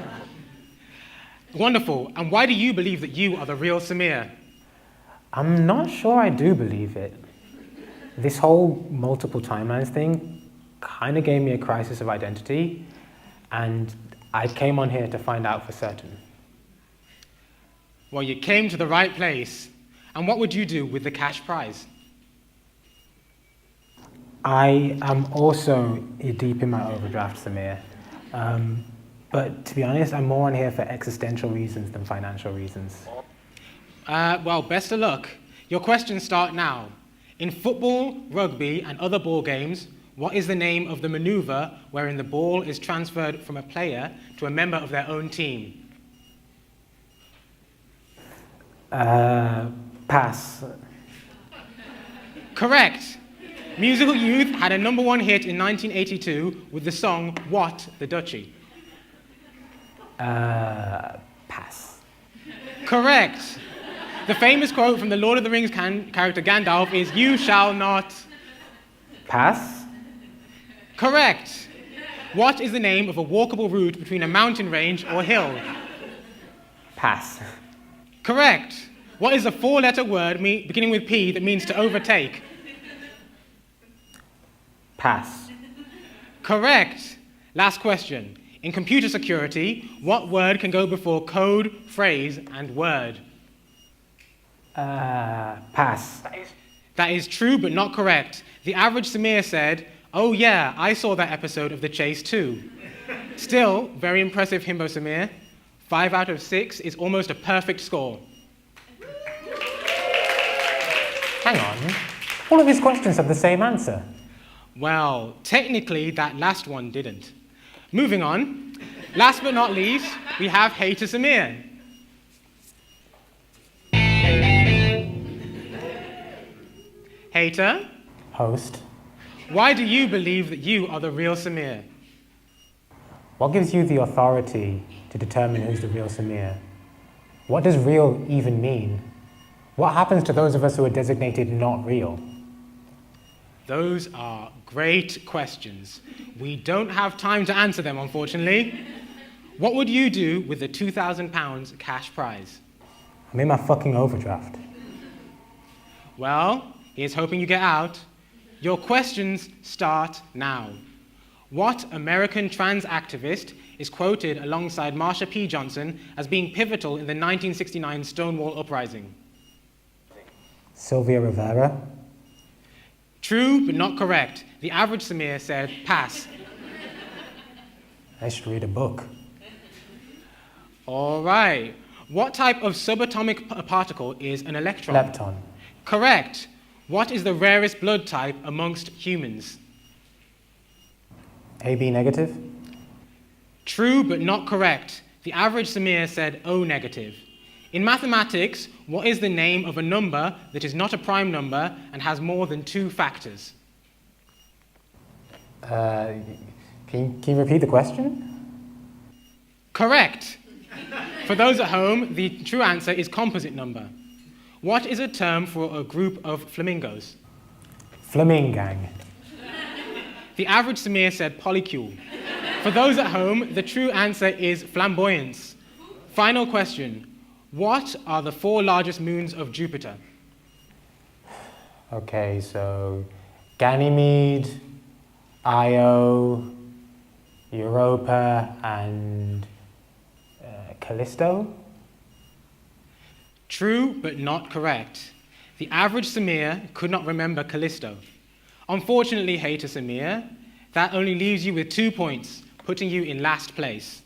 Wonderful. And why do you believe that you are the real Samir? I'm not sure I do believe it. This whole multiple timelines thing kind of gave me a crisis of identity, and I came on here to find out for certain. Well, you came to the right place. And what would you do with the cash prize? I am also deep in my overdraft, Samir. But to be honest, I'm more on here for existential reasons than financial reasons. Well, best of luck. Your questions start now. In football, rugby, and other ball games, what is the name of the maneuver wherein the ball is transferred from a player to a member of their own team? Pass. Correct. Musical Youth had a #1 hit in 1982 with the song What the Duchy? Pass. Correct. The famous quote from the Lord of the Rings character Gandalf is, "You shall not..." Pass. Correct. What is the name of a walkable route between a mountain range or hill? Pass. Correct. What is a 4-letter word beginning with P that means to overtake? Pass. Correct. Last question. In computer security, what word can go before code, phrase, and word? Pass. That is true, but not correct. The average Samir said, "Oh yeah, I saw that episode of The Chase too." Still, very impressive, Himbo Samir. 5 out of 6 is almost a perfect score. Hang on. All of his questions have the same answer. Well, technically, that last one didn't. Moving on. Last but not least, we have Hater Samir. Hater, Host. why do you believe that you are the real Samir? What gives you the authority to determine who's the real Samir? What does real even mean? What happens to those of us who are designated not real? Those are great questions. We don't have time to answer them, unfortunately. What would you do with the £2,000 cash prize? I'm in my fucking overdraft. Well, here's hoping you get out. Your questions start now. What American trans activist is quoted alongside Marsha P. Johnson as being pivotal in the 1969 Stonewall Uprising? Sylvia Rivera. True, but not correct. The average Samir said pass. I should read a book. All right. What type of subatomic particle is an electron? Lepton. Correct. What is the rarest blood type amongst humans? AB negative. True, but not correct. The average Samir said O negative. In mathematics, what is the name of a number that is not a prime number and has more than 2 factors? Can you repeat the question? Correct. For those at home, the true answer is composite number. What is a term for a group of flamingos? Flamingang. The average Samir said polycule. For those at home, the true answer is flamboyance. Final question. What are the 4 largest moons of Jupiter? Okay, so Ganymede, Io, Europa, and Callisto? True, but not correct. The average Samir could not remember Callisto. Unfortunately, hater Samir, that only leaves you with 2 points, putting you in last place.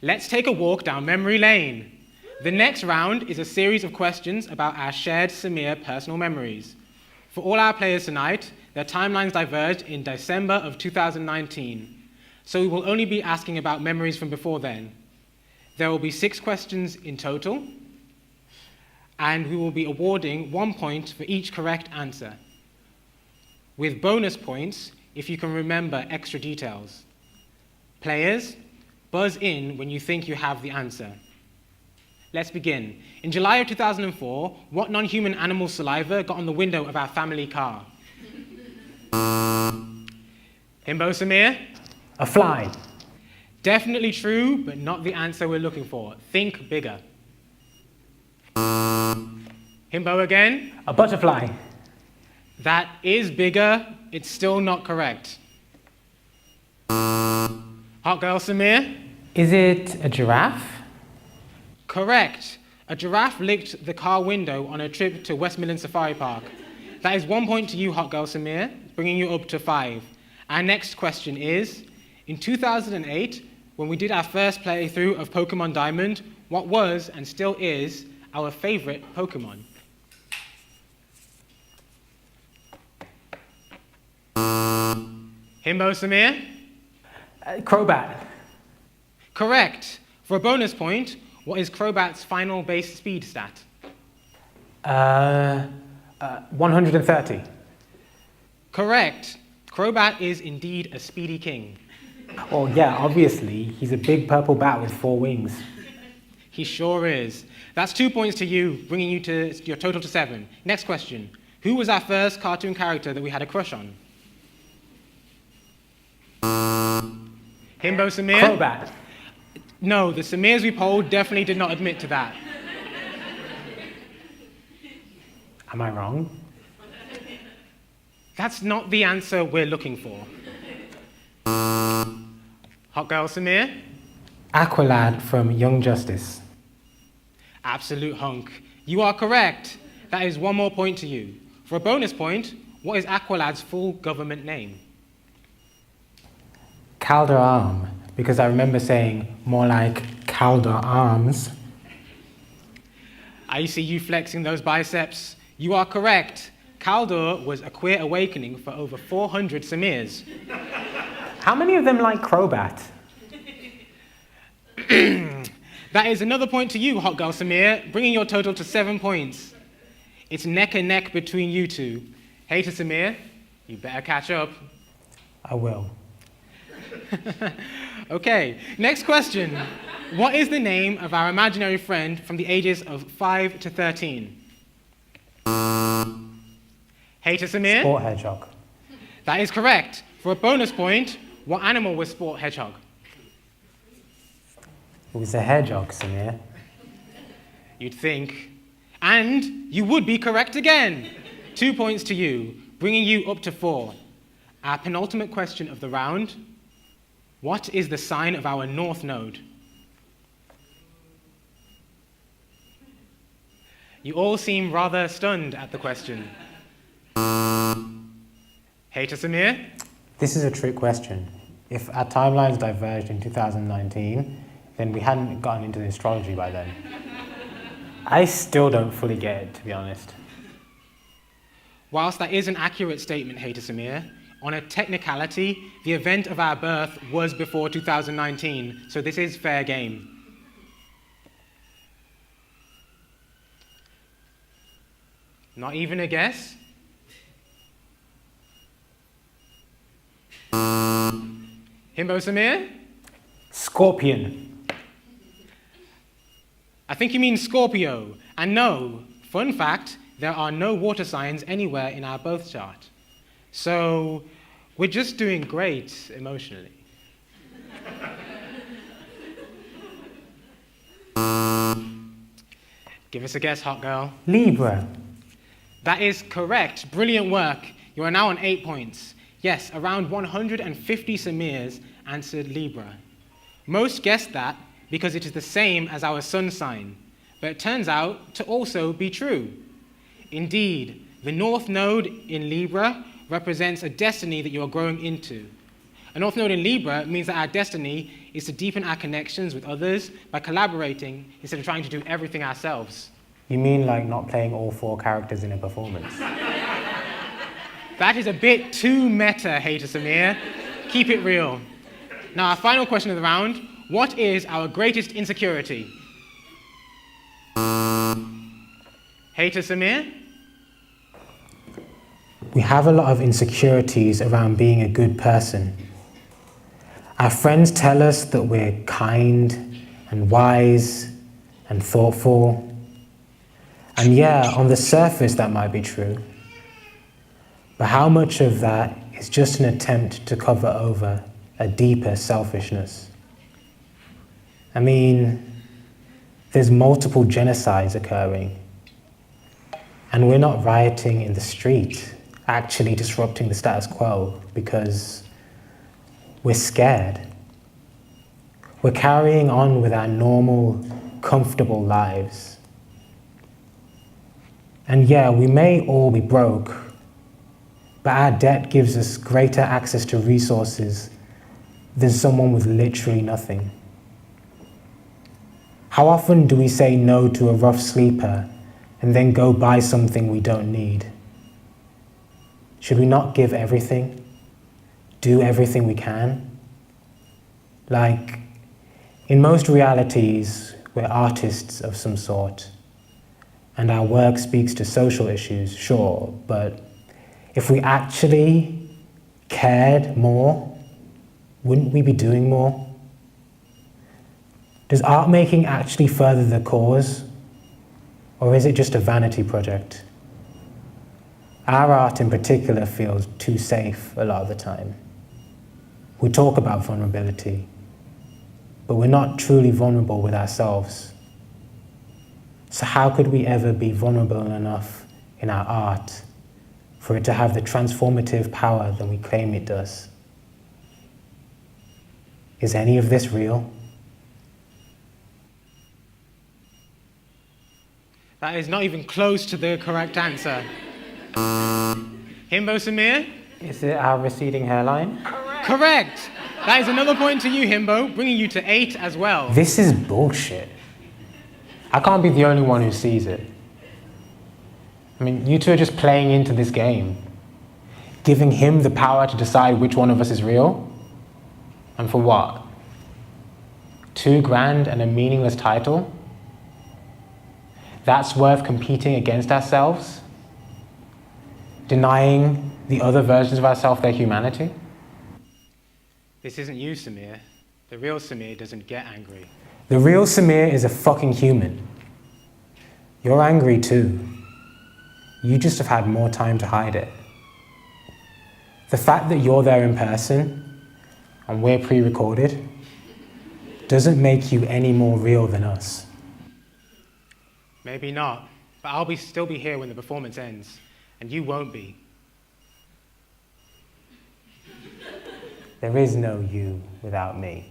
Let's take a walk down memory lane. The next round is a series of questions about our shared Samir personal memories. For all our players tonight, their timelines diverged in December of 2019, so we will only be asking about memories from before then. There will be 6 questions in total, and we will be awarding 1 point for each correct answer, with bonus points if you can remember extra details. Players, buzz in when you think you have the answer. Let's begin. In July of 2004, what non-human animal saliva got on the window of our family car? Himbo Samir? A fly. Definitely true, but not the answer we're looking for. Think bigger. Himbo again? A butterfly. That is bigger. It's still not correct. Hot girl Samir? Is it a giraffe? Correct. A giraffe licked the car window on a trip to Westmoreland Safari Park. That is 1 point to you, hot girl Samir, bringing you up to 5. Our next question is, in 2008, when we did our first playthrough of Pokemon Diamond, what was, and still is, our favorite Pokemon? Himbo Samir? Crobat. Correct. For a bonus point, what is Crobat's final base speed stat? 130. Correct. Crobat is indeed a speedy king. Oh yeah, obviously. He's a big purple bat with 4 wings. He sure is. That's 2 points to you, bringing you to your total to 7. Next question. Who was our first cartoon character that we had a crush on? Himbo Samir? Crobat. No, the Samirs we polled definitely did not admit to that. Am I wrong? That's not the answer we're looking for. Hot girl Samir? Aqualad from Young Justice. Absolute hunk. You are correct. That is 1 more point to you. For a bonus point, what is Aqualad's full government name? Calder Arm, because I remember saying more like Calder Arms. I see you flexing those biceps. You are correct. Kaldor was a queer awakening for over 400 Samirs. How many of them like Crobat? That is another point to you, hot girl Samir, bringing your total to 7 points. It's neck and neck between you two. Hater Samir, you better catch up. I will. Okay, next question. What is the name of our imaginary friend from the ages of 5 to 13? Hater Samir? Sport Hedgehog. That is correct. For a bonus point, what animal was Sport Hedgehog? It was a hedgehog, Samir. You'd think. And you would be correct again. 2 points to you, bringing you up to 4. Our penultimate question of the round. What is the sign of our north node? You all seem rather stunned at the question. Hater Samir? This is a trick question. If our timelines diverged in 2019, then we hadn't gotten into the astrology by then. I still don't fully get it, to be honest. Whilst that is an accurate statement, Hater Samir, on a technicality, the event of our birth was before 2019, so this is fair game. Not even a guess? Himbo Samir? Scorpion. I think you mean Scorpio. And no, fun fact, there are no water signs anywhere in our birth chart. So we're just doing great emotionally. Give us a guess, hot girl. Libra. That is correct. Brilliant work. You are now on 8 points. Yes, around 150 Samirs answered Libra. Most guessed that because it is the same as our sun sign, but it turns out to also be true. Indeed, the North Node in Libra represents a destiny that you are growing into. A North Node in Libra means that our destiny is to deepen our connections with others by collaborating instead of trying to do everything ourselves. You mean like not playing all 4 characters in a performance? That is a bit too meta, Hater Samir. Keep it real. Now, our final question of the round. What is our greatest insecurity? Hater Samir? We have a lot of insecurities around being a good person. Our friends tell us that we're kind and wise and thoughtful. And yeah, on the surface that might be true. But how much of that is just an attempt to cover over a deeper selfishness? I mean, there's multiple genocides occurring. And we're not rioting in the street, actually disrupting the status quo because we're scared. We're carrying on with our normal, comfortable lives. And yeah, we may all be broke, but our debt gives us greater access to resources than someone with literally nothing. How often do we say no to a rough sleeper and then go buy something we don't need? Should we not give everything? Do everything we can? Like, in most realities, we're artists of some sort, and our work speaks to social issues, sure, but if we actually cared more, wouldn't we be doing more? Does art making actually further the cause, or is it just a vanity project? Our art in particular feels too safe a lot of the time. We talk about vulnerability, but we're not truly vulnerable with ourselves. So how could we ever be vulnerable enough in our art for it to have the transformative power that we claim it does? Is any of this real? That is not even close to the correct answer. Himbo Samir? Is it our receding hairline? Correct! That is another point to you, Himbo, bringing you to 8 as well. This is bullshit. I can't be the only one who sees it. I mean, you two are just playing into this game, giving him the power to decide which one of us is real. And for what? $2,000 and a meaningless title? That's worth competing against ourselves? Denying the other versions of ourselves their humanity? This isn't you, Samir. The real Samir doesn't get angry. The real Samir is a fucking human. You're angry too. You just have had more time to hide it. The fact that you're there in person and we're pre-recorded doesn't make you any more real than us. Maybe not, but I'll still be here when the performance ends, and you won't be. There is no you without me.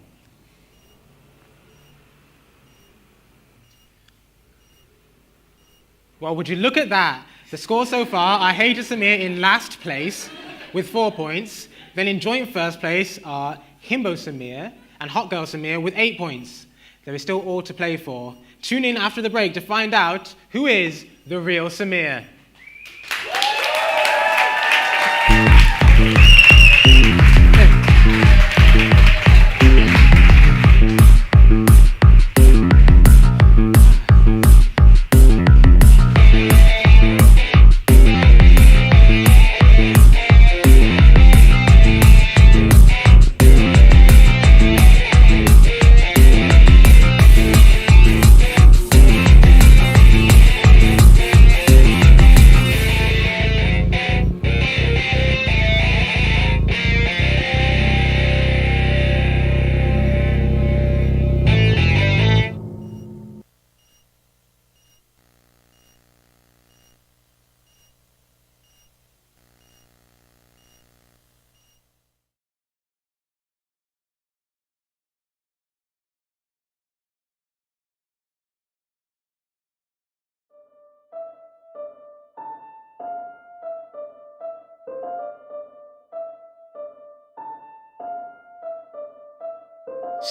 Well, would you look at that? The score so far are Hater Samir in last place with 4 points. Then in joint first place are Himbo Samir and Hot Girl Samir with 8 points. There is still all to play for. Tune in after the break to find out who is the real Samir.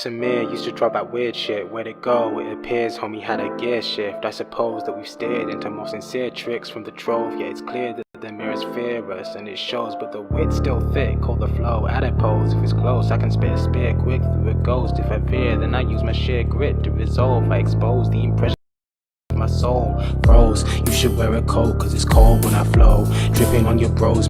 Samir used to drop that weird shit. Where'd it go? It appears homie had a gear shift. I suppose that we've steered into more sincere tricks from the trove. Yeah, it's clear that the mirrors fear us, and it shows, but the width's still thick. Call the flow adipose. If it's close, I can spit a spear quick through a ghost. If I fear, then I use my sheer grit to resolve. I expose the impression of my soul. Bros, you should wear a coat, cause it's cold when I flow. Dripping on your bros,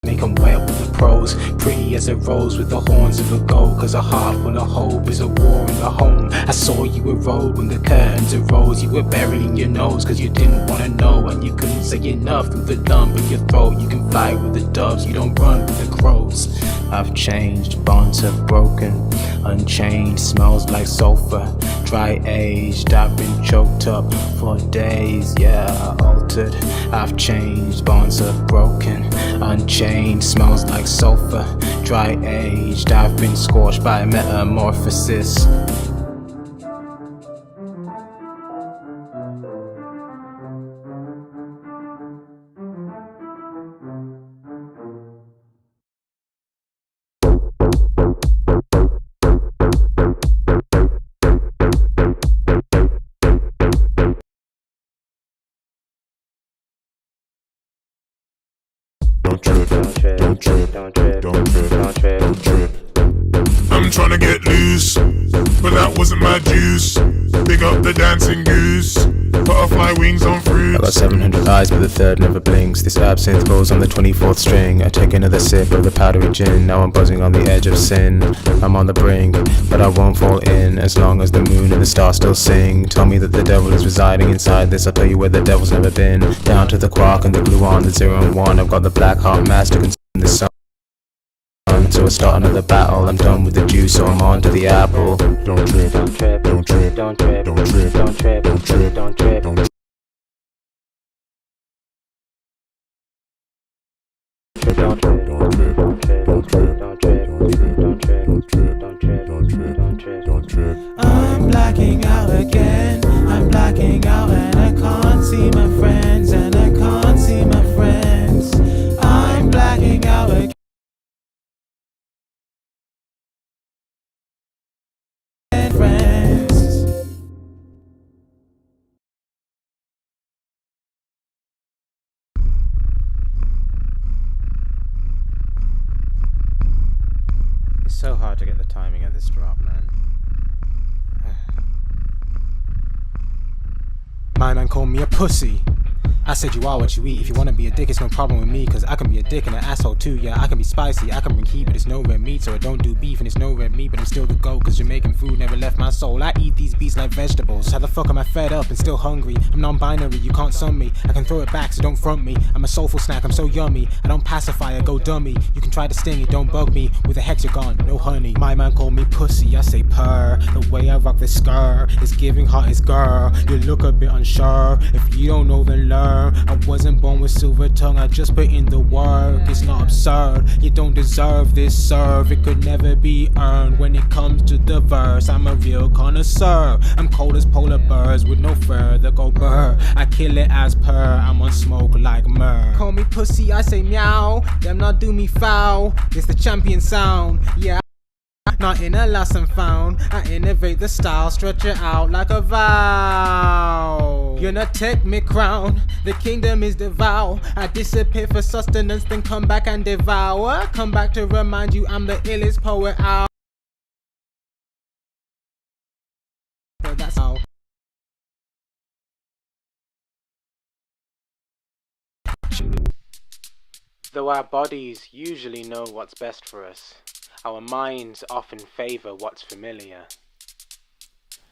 make 'em wet with the pros. Pretty as a rose with the horns of a goat. Cause a heart full of hope is a war in the home. I saw you erode when the curtains arose. You were burying your nose cause you didn't wanna know. And you couldn't say enough through the lump in your throat. You can fly with the doves, you don't run with the crows. I've changed, bonds have broken. Unchained, smells like sulfur. Dry aged, I've been choked up for days. Yeah, altered, I've changed, bonds have broken. Unchained, smells like sulfur. Dry aged, I've been scorched by metamorphosis. Don't trip, don't trip, don't trip, don't trip, don't trip. I'm trying to get loose, but that wasn't my juice. Big up the dancing goose, butterfly wings on fruit. I got 700 eyes, but the third never blinks. This absinthe rolls on the 24th string. I take another sip of the powdery gin. Now I'm buzzing on the edge of sin. I'm on the brink, but I won't fall in as long as the moon and the stars still sing. Tell me that the devil is residing inside this. I'll tell you where the devil's never been. Down to the quark and the gluon, the 0 and 1. I've got the black heart mass to consume the sun. So I start another battle. I'm done with the juice, so I'm on to the apple. Don't trip, don't trip, don't trip, don't trip, don't trip, don't trip, don't trip, don't trip, don't trip. Don't trip, don't trip, don't trip, don't trip, don't trip, don't trip, don't trip, don't trip, don't trip, don't trip, don't trip, don't trip. I'm blacking out again. I'm blacking out and I can't see my friends, and I can't see my friends. I'm blacking out again. It's so hard to get the timing of this drop, man. My man called me a pussy. I said you are what you eat. If you wanna be a dick, it's no problem with me. Cause I can be a dick and an asshole too. Yeah, I can be spicy, I can bring heat, but it's no red meat. So I don't do beef and it's no red meat, but I'm still the GOAT. Cause Jamaican food never left my soul. I eat these beats like vegetables. How the fuck am I fed up and still hungry? I'm non-binary, you can't sum me. I can throw it back, so don't front me. I'm a soulful snack, I'm so yummy. I don't pacify, I go dummy. You can try to sting it, don't bug me. With a hexagon, no honey. My man called me pussy, I say purr. The way I rock this skirt is giving hot as girl. You look a bit unsure. If you don't know, then learn. I wasn't born with silver tongue, I just put in the work. It's not absurd, you don't deserve this serve. It could never be earned when it comes to the verse. I'm a real connoisseur. I'm cold as polar bears with no fur that go burr. I kill it as per, I'm on smoke like myrrh. Call me pussy, I say meow. Them not do me foul, it's the champion sound. Yeah, not in a lost and found. I innovate the style, stretch it out like a vow. You're not take me crown, the kingdom is devout. I disappear for sustenance, then come back and devour. Come back to remind you I'm the illest poet out. But that's how. Though our bodies usually know what's best for us, our minds often favour what's familiar.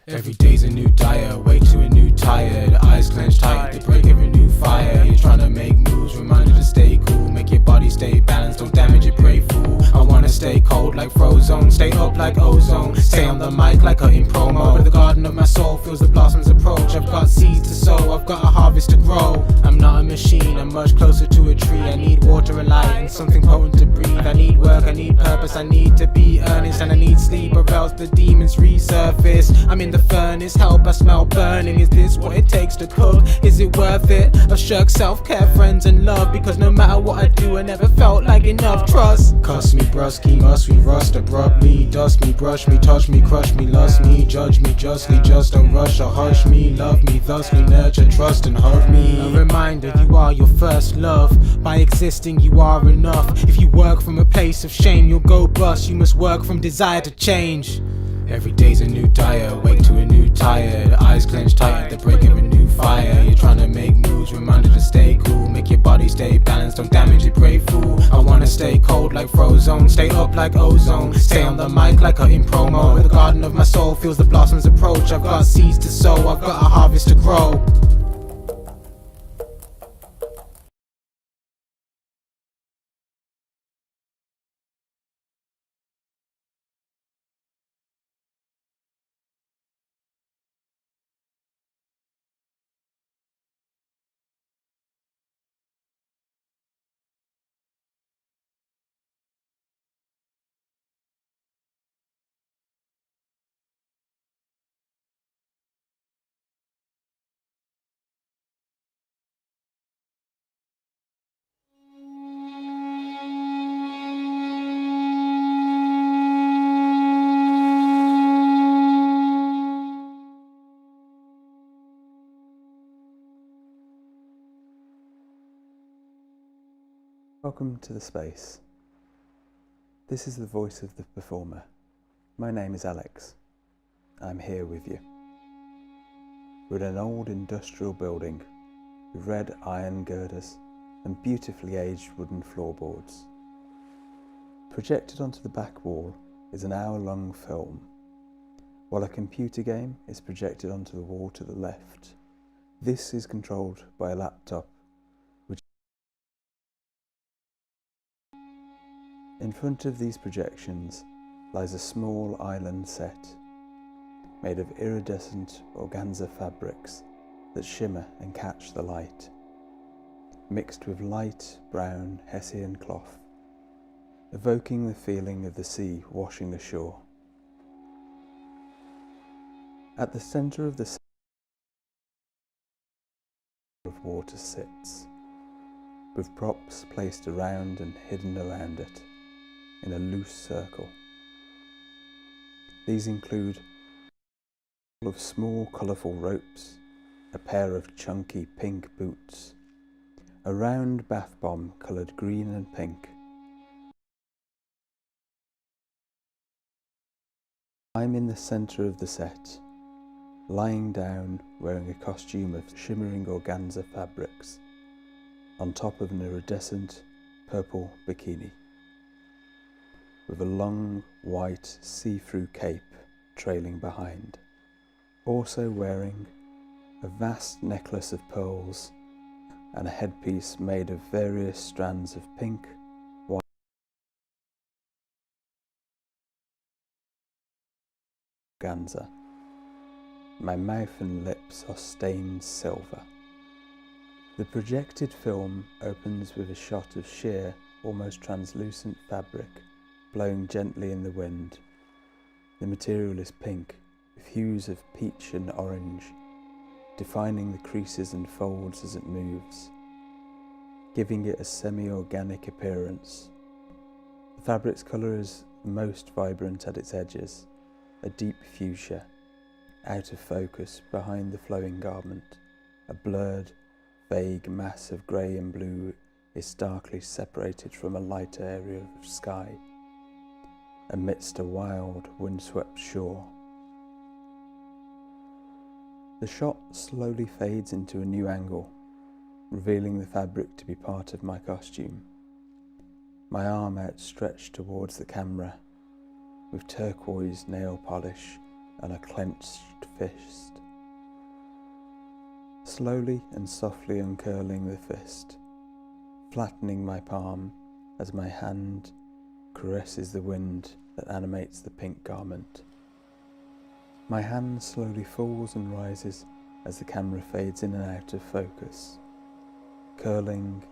Every day's a new diet, wake to a new tired. Eyes clenched tight, they break every new fire. You're trying to make moves, reminded to stay cool. Make your body stay balanced, don't damage it, pray fool. I wanna stay cold like Frozone, stay up like ozone. Stay on the mic like a in promo. The garden of my soul feels the blossoms approach. I've got seeds to sow, I've got a harvest to grow. I'm not a machine, I'm much closer to a tree. I need water and light and something potent to breathe. I need work, I need purpose, I need to be earnest. And I need sleep or else the demons resurface. I'm in the furnace, help I smell burning. Is this what it takes to cook? Is it worth it? I've shirked self-care, friends and love, because no matter what I do I never felt like enough trust. Cuss me brusky, must we rust abruptly? Dust me, brush me, touch me, crush me, lust me, judge me justly, just don't rush or hush me. Love me thusly, nurture, trust and hug me. A reminder, you are your first love. By existing you are enough. If you work from a place of shame you'll go bust. You must work from desire to change. Every day's a new diet, wake to a new tired. Eyes clenched tight, the break of a new fire. You're trying to make moves, reminded to stay cool. Make your body stay balanced, don't damage it, pray fool. I wanna stay cold like Frozone, stay up like ozone. Stay on the mic like a in promo. The garden of my soul feels the blossoms approach. I've got seeds to sow, I've got a harvest to grow. Welcome to the space. This is the voice of the performer. My name is Alex. I'm here with you. We're in an old industrial building with red iron girders and beautifully aged wooden floorboards. Projected onto the back wall is an hour-long film, while a computer game is projected onto the wall to the left. This is controlled by a laptop. In front of these projections lies a small island set made of iridescent organza fabrics that shimmer and catch the light, mixed with light brown Hessian cloth, evoking the feeling of the sea washing ashore. At the centre of the sea of water sits, with props placed around and hidden around it in a loose circle. These include a couple of small colourful ropes, a pair of chunky pink boots, a round bath bomb coloured green and pink. I'm in the centre of the set, lying down wearing a costume of shimmering organza fabrics, on top of an iridescent purple bikini, with a long white see-through cape trailing behind. Also wearing a vast necklace of pearls and a headpiece made of various strands of pink, white, organza. My mouth and lips are stained silver. The projected film opens with a shot of sheer, almost translucent fabric blowing gently in the wind. The material is pink, with hues of peach and orange, defining the creases and folds as it moves, giving it a semi-organic appearance. The fabric's colour is most vibrant at its edges, a deep fuchsia, out of focus behind the flowing garment. A blurred, vague mass of grey and blue is starkly separated from a lighter area of sky, amidst a wild, windswept shore. The shot slowly fades into a new angle, revealing the fabric to be part of my costume. My arm outstretched towards the camera, with turquoise nail polish and a clenched fist. Slowly and softly uncurling the fist, flattening my palm as my hand caresses the wind that animates the pink garment. My hand slowly falls and rises as the camera fades in and out of focus, curling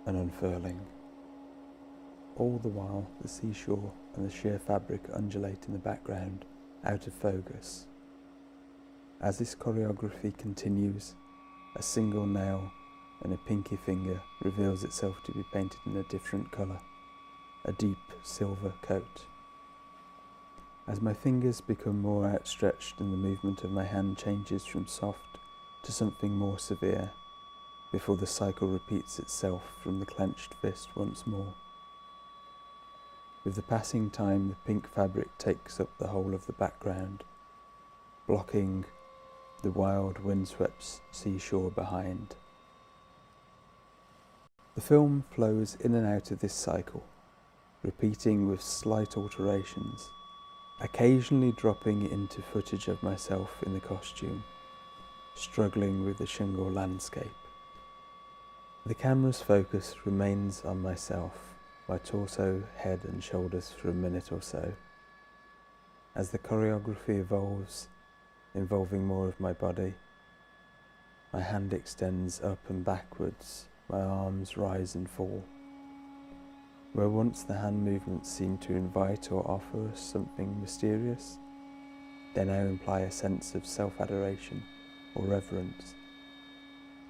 and unfurling. All the while, the seashore and the sheer fabric undulate in the background, out of focus. As this choreography continues, a single nail and a pinky finger reveals itself to be painted in a different colour, a deep silver coat. As my fingers become more outstretched and the movement of my hand changes from soft to something more severe, before the cycle repeats itself from the clenched fist once more. With the passing time, the pink fabric takes up the whole of the background, blocking the wild, windswept seashore behind. The film flows in and out of this cycle, repeating with slight alterations, occasionally dropping into footage of myself in the costume, struggling with the shingle landscape. The camera's focus remains on myself, my torso, head and shoulders for a minute or so. As the choreography evolves, involving more of my body, my hand extends up and backwards, my arms rise and fall. Where once the hand movements seem to invite or offer us something mysterious, they now imply a sense of self-adoration or reverence,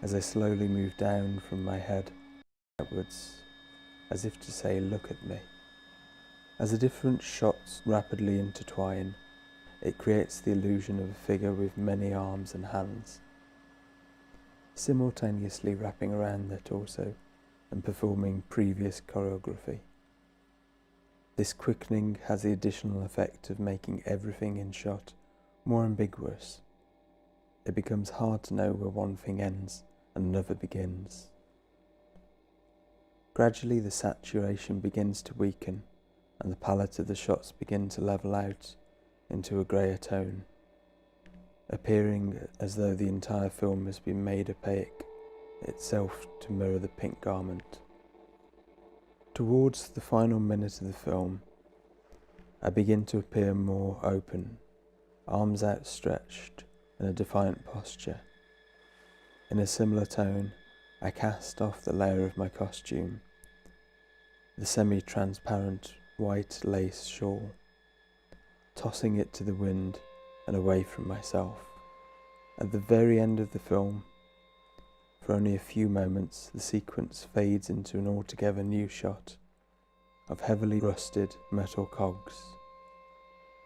as I slowly move down from my head outwards, as if to say, look at me. As the different shots rapidly intertwine, it creates the illusion of a figure with many arms and hands, simultaneously wrapping around their torso and performing previous choreography. This quickening has the additional effect of making everything in shot more ambiguous. It becomes hard to know where one thing ends and another begins. Gradually the saturation begins to weaken and the palette of the shots begin to level out into a greyer tone, appearing as though the entire film has been made opaque itself to mirror the pink garment. Towards the final minute of the film, I begin to appear more open, arms outstretched in a defiant posture. In a similar tone, I cast off the layer of my costume, the semi-transparent white lace shawl, tossing it to the wind and away from myself. At the very end of the film, for only a few moments, the sequence fades into an altogether new shot of heavily rusted metal cogs,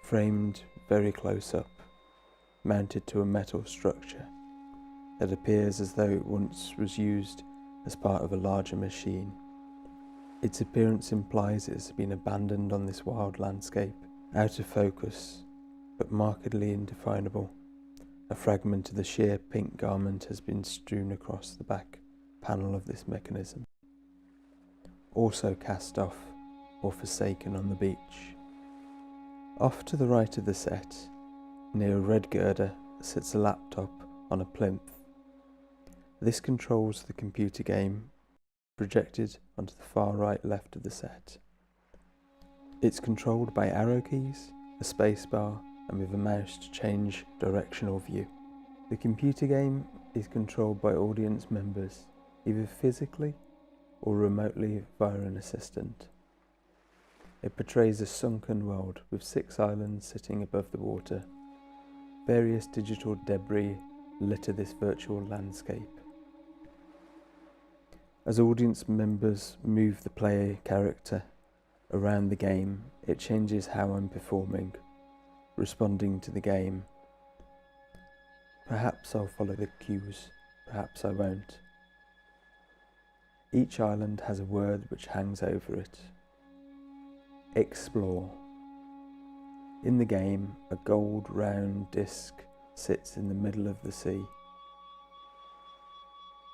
framed very close up, mounted to a metal structure that appears as though it once was used as part of a larger machine. Its appearance implies it has been abandoned on this wild landscape, out of focus, but markedly indefinable. A fragment of the sheer pink garment has been strewn across the back panel of this mechanism, also cast off or forsaken on the beach. Off to the right of the set, near a red girder, sits a laptop on a plinth. This controls the computer game projected onto the far right left of the set. It's controlled by arrow keys, a spacebar, and with a mouse to change directional view. The computer game is controlled by audience members, either physically or remotely via an assistant. It portrays a sunken world with 6 islands sitting above the water. Various digital debris litter this virtual landscape. As audience members move the player character Around the game, it changes how I'm performing, responding to the game. Perhaps I'll follow the cues, perhaps I won't. Each island has a word which hangs over it. Explore. In the game, a gold round disc sits in the middle of the sea.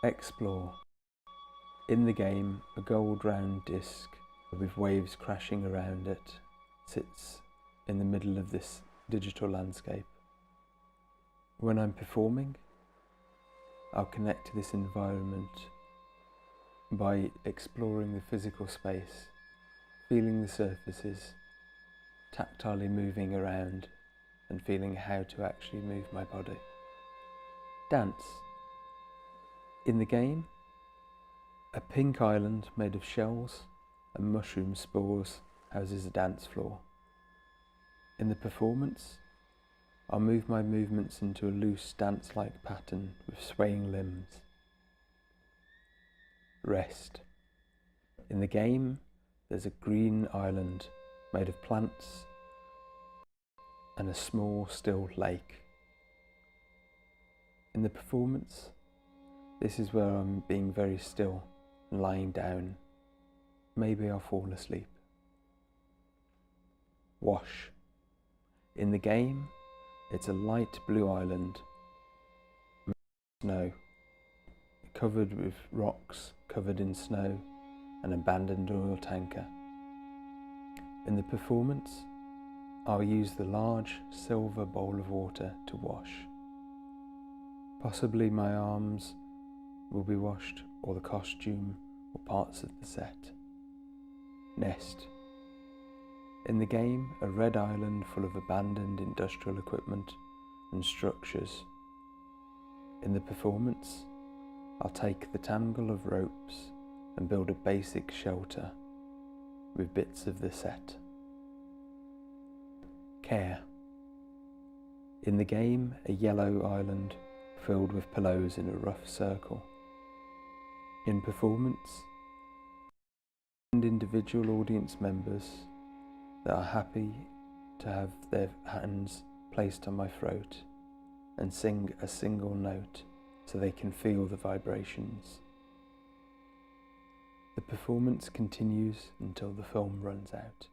Explore. In the game, a gold round disc with waves crashing around it sits in the middle of this digital landscape. When I'm performing, I'll connect to this environment by exploring the physical space, feeling the surfaces, tactilely moving around and feeling how to actually move my body. Dance. In the game, a pink island made of shells and mushroom spores houses a dance floor. In the performance, I'll move my movements into a loose dance-like pattern with swaying limbs. Rest. In the game, there's a green island made of plants and a small still lake. In the performance, this is where I'm being very still and lying down. Maybe I'll fall asleep. Wash. In the game, it's a light blue island, snow, covered with rocks, covered in snow, an abandoned oil tanker. In the performance, I'll use the large silver bowl of water to wash. Possibly my arms will be washed, or the costume, or parts of the set. Nest. In the game, a red island full of abandoned industrial equipment and structures. In the performance, I'll take the tangle of ropes and build a basic shelter with bits of the set. Care. In the game, a yellow island filled with pillows in a rough circle. In performance, and individual audience members that are happy to have their hands placed on my throat and sing a single note so they can feel the vibrations. The performance continues until the film runs out.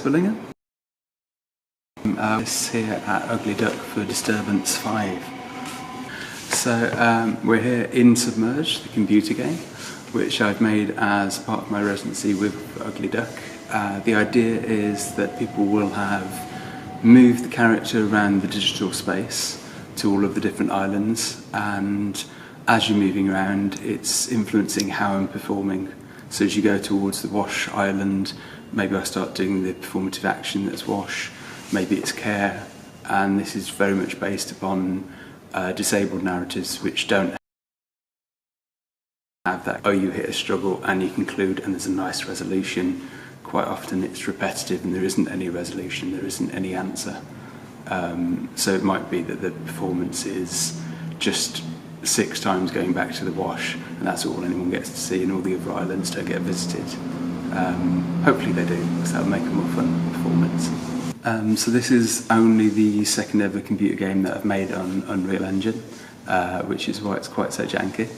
Willinger. Here at Ugly Duck for Disturbance 5. So we're here in Submerged, the computer game, which I've made as part of my residency with Ugly Duck. The idea is that people will have moved the character around the digital space to all of the different islands, and as you're moving around, it's influencing how I'm performing. So as you go towards the Wash Island, maybe I start doing the performative action that's Wash, maybe it's Care, and this is very much based upon disabled narratives which don't have that, oh, you hit a struggle and you conclude and there's a nice resolution. Quite often it's repetitive and there isn't any resolution, there isn't any answer. So it might be that the performance is just 6 times going back to the Wash, and that's all anyone gets to see, and all the other islands don't get visited. Hopefully they do, because that'll make a more fun performance. So this is only the second ever computer game that I've made on Unreal Engine, which is why it's quite so janky.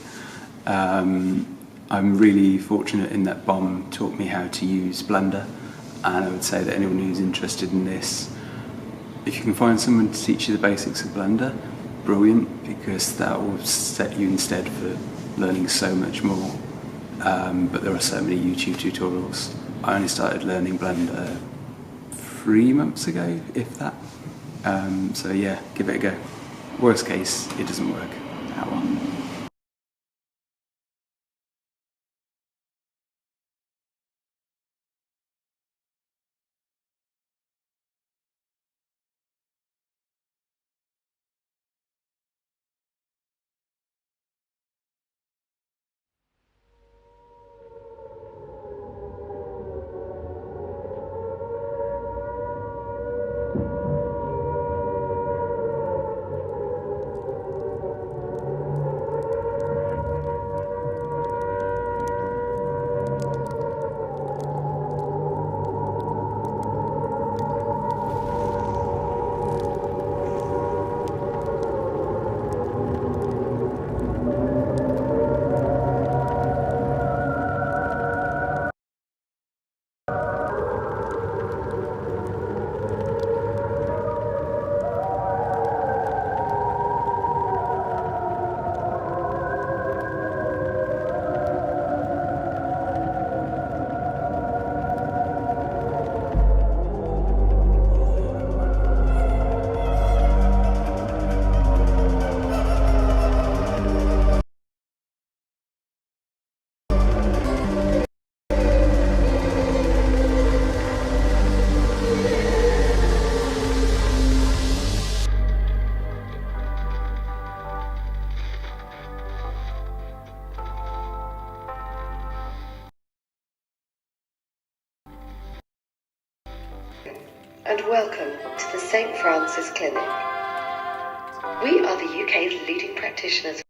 I'm really fortunate in that Bomb taught me how to use Blender, and I would say that anyone who's interested in this, if you can find someone to teach you the basics of Blender, brilliant, because that will set you instead for learning so much more. But there are so many YouTube tutorials. I only started learning Blender 3 months ago, if that. So yeah, give it a go. Worst case, it doesn't work. How well. And welcome to the St. Francis Clinic. We are the UK's leading practitioners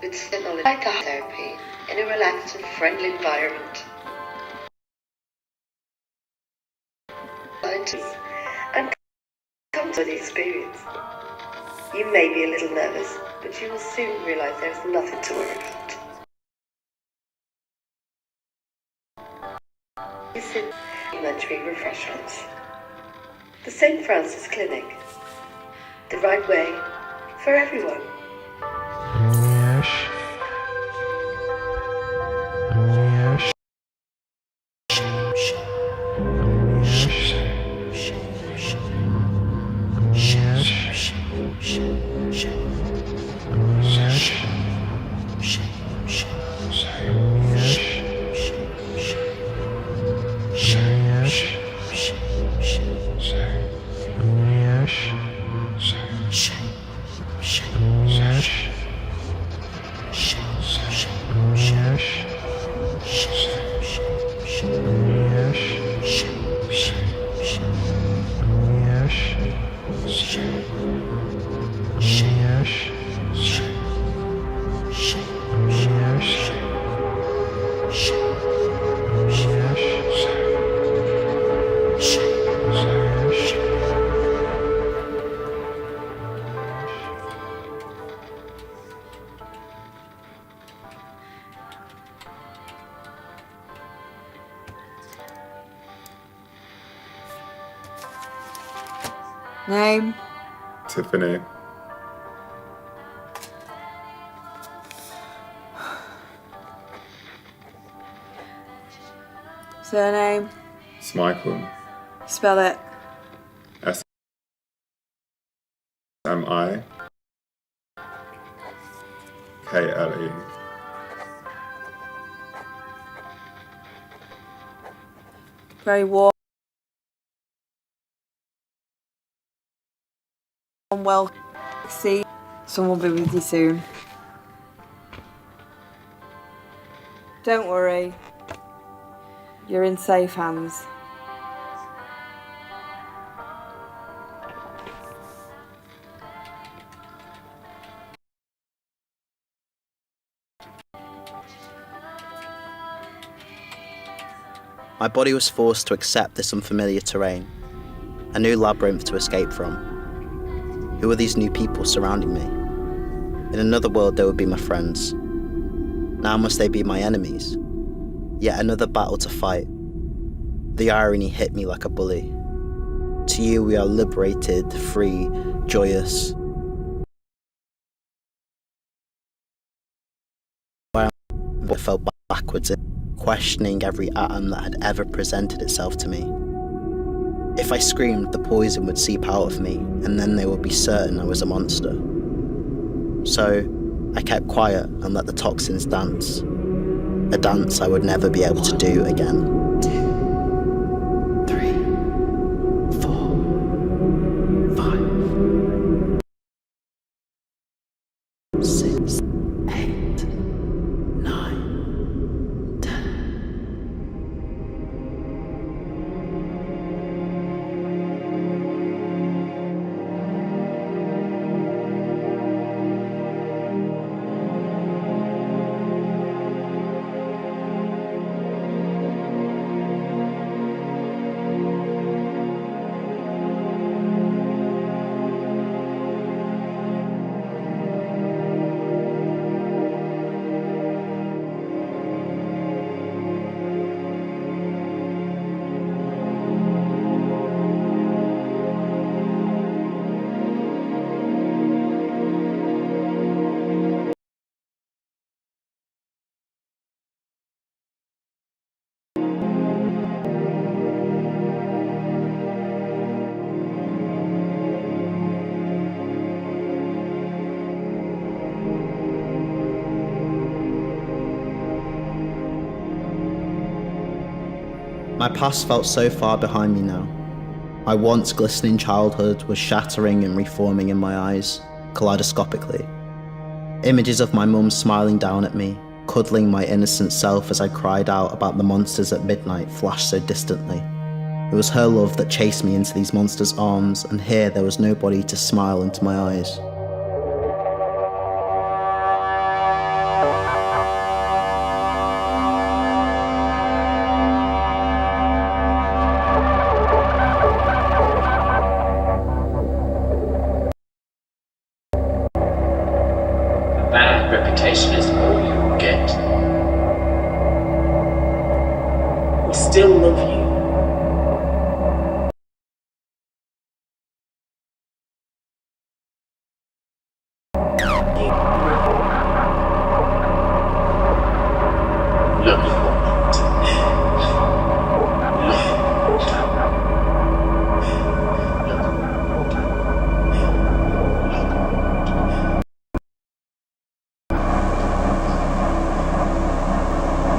with psychotherapy in a relaxed and friendly environment. And come to the experience. You may be a little nervous, but you will soon realise there is nothing to worry about. This is complimentary refreshments. The St. Francis Clinic. The right way for everyone. Name? Tiffany. Surname? Smikle. Spell it. S-M-I-K-L-E. Very warm. Well, see, someone will be with you soon. Don't worry. You're in safe hands. My body was forced to accept this unfamiliar terrain, a new labyrinth to escape from. Who are these new people surrounding me? In another world, they would be my friends. Now must they be my enemies? Yet another battle to fight. The irony hit me like a bully. To you, we are liberated, free, joyous. I fell backwards, questioning every atom that had ever presented itself to me. If I screamed, the poison would seep out of me, and then they would be certain I was a monster. So, I kept quiet and let the toxins dance. A dance I would never be able to do again. 2, 3, 4, 5, 6, 8, 9, 10. My past felt so far behind me now. My once glistening childhood was shattering and reforming in my eyes, kaleidoscopically. Images of my mum smiling down at me, cuddling my innocent self as I cried out about the monsters at midnight flashed so distantly. It was her love that chased me into these monsters' arms, and here there was nobody to smile into my eyes. Bad reputation is all you will get. We still love you.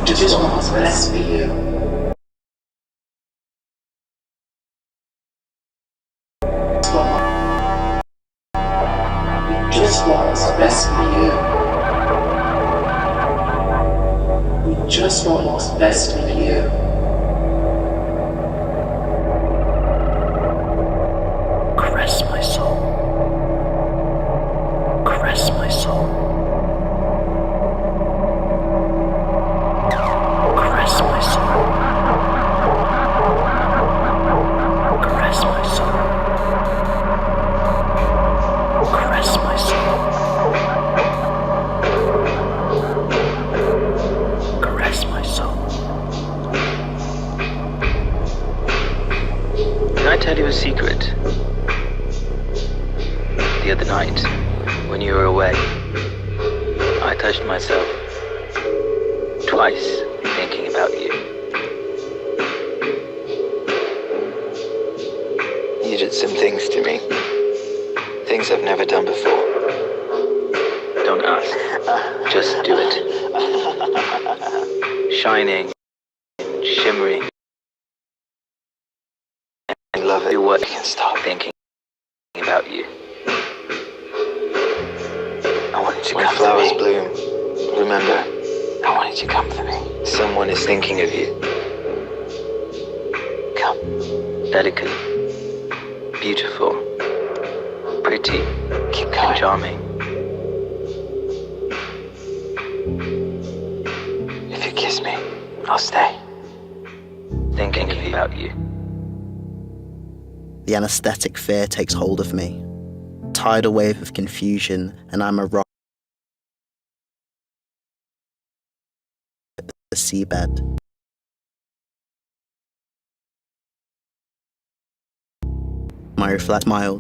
Just want what's best for you. Just want what's best for you. We just want what's best for you. Caress my soul. Caress my soul. Caress my soul. Caress my soul. Caress my soul. Caress my soul. Can I tell you a secret? night, when you were away, I touched myself twice thinking about you. You did some things to me. Things I've never done before. Don't ask. Just do it. Shining, shimmering. I love it. What can stop thinking about you. I wanted you to come flowers bloom. Remember, I wanted you to come for me. Someone is thinking of you. Come. Delicate. Beautiful. Pretty. Keep going. And charming. If you kiss me, I'll stay. Thinking about you. The anesthetic fear takes hold of me. Tidal wave of confusion, and I'm a rock at the seabed. My reflect smile.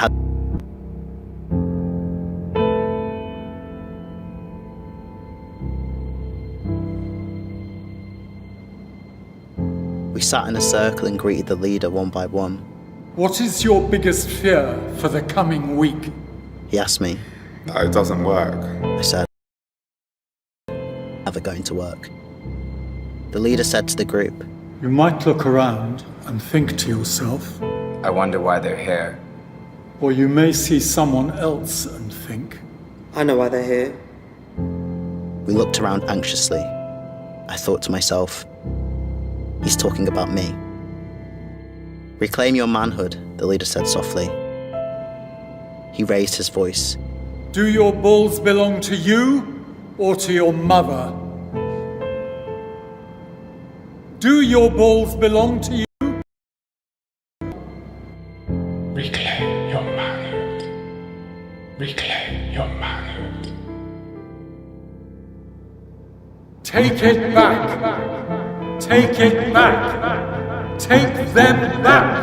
We sat in a circle and greeted the leader one by one. What is your biggest fear for the coming week? He asked me. No, it doesn't work. I said, never going to work. The leader said to the group, You might look around and think to yourself. I wonder why they're here. Or you may see someone else and think. I know why they're here. We looked around anxiously. I thought to myself, he's talking about me. Reclaim your manhood, the leader said softly. He raised his voice. Do your balls belong to you or to your mother? Do your balls belong to you? Reclaim your manhood. Reclaim your manhood. Take it back. Take it back. Take them back.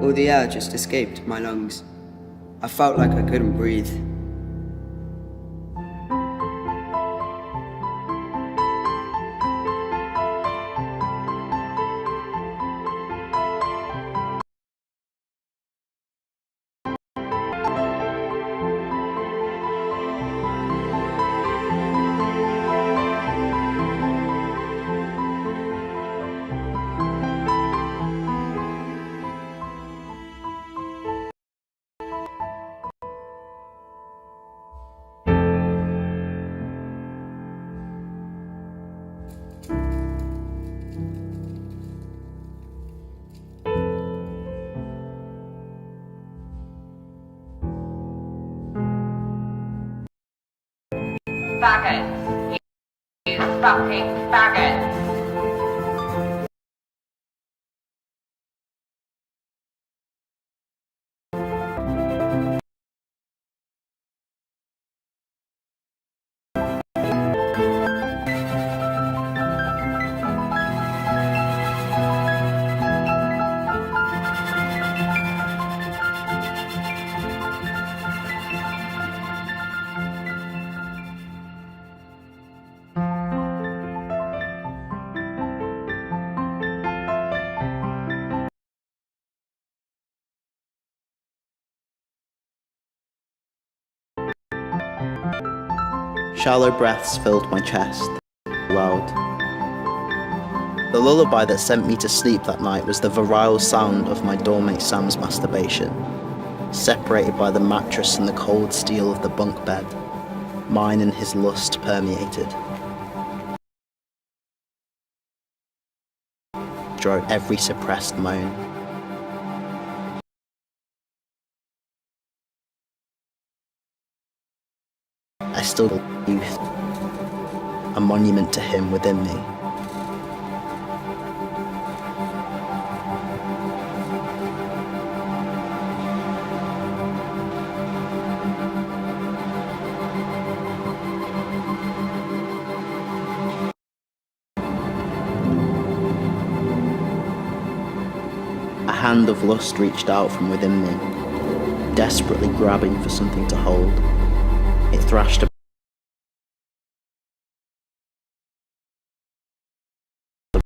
All the air just escaped my lungs. I felt like I couldn't breathe. Faggots. You fucking faggots. Shallow breaths filled my chest, loud. The lullaby that sent me to sleep that night was the virile sound of my doormate Sam's masturbation, separated by the mattress and the cold steel of the bunk bed. Mine and his lust permeated. Drove every suppressed moan. I still feel youth, a monument to him within me. A hand of lust reached out from within me, desperately grabbing for something to hold. It thrashed about the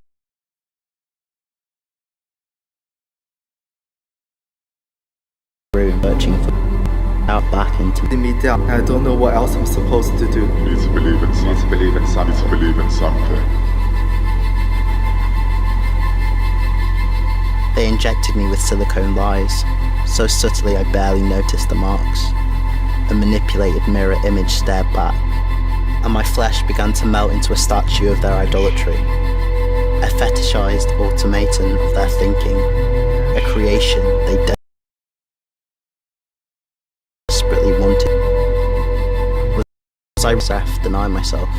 room, searching for out back into me down. I don't know what else I'm supposed to do. You need to believe in something. You need to believe in something. You need to believe in something. They injected me with silicone lies, so subtly I barely noticed the marks. A manipulated mirror image stared back, and my flesh began to melt into a statue of their idolatry, a fetishized automaton of their thinking, a creation they desperately wanted. Was I to deny myself?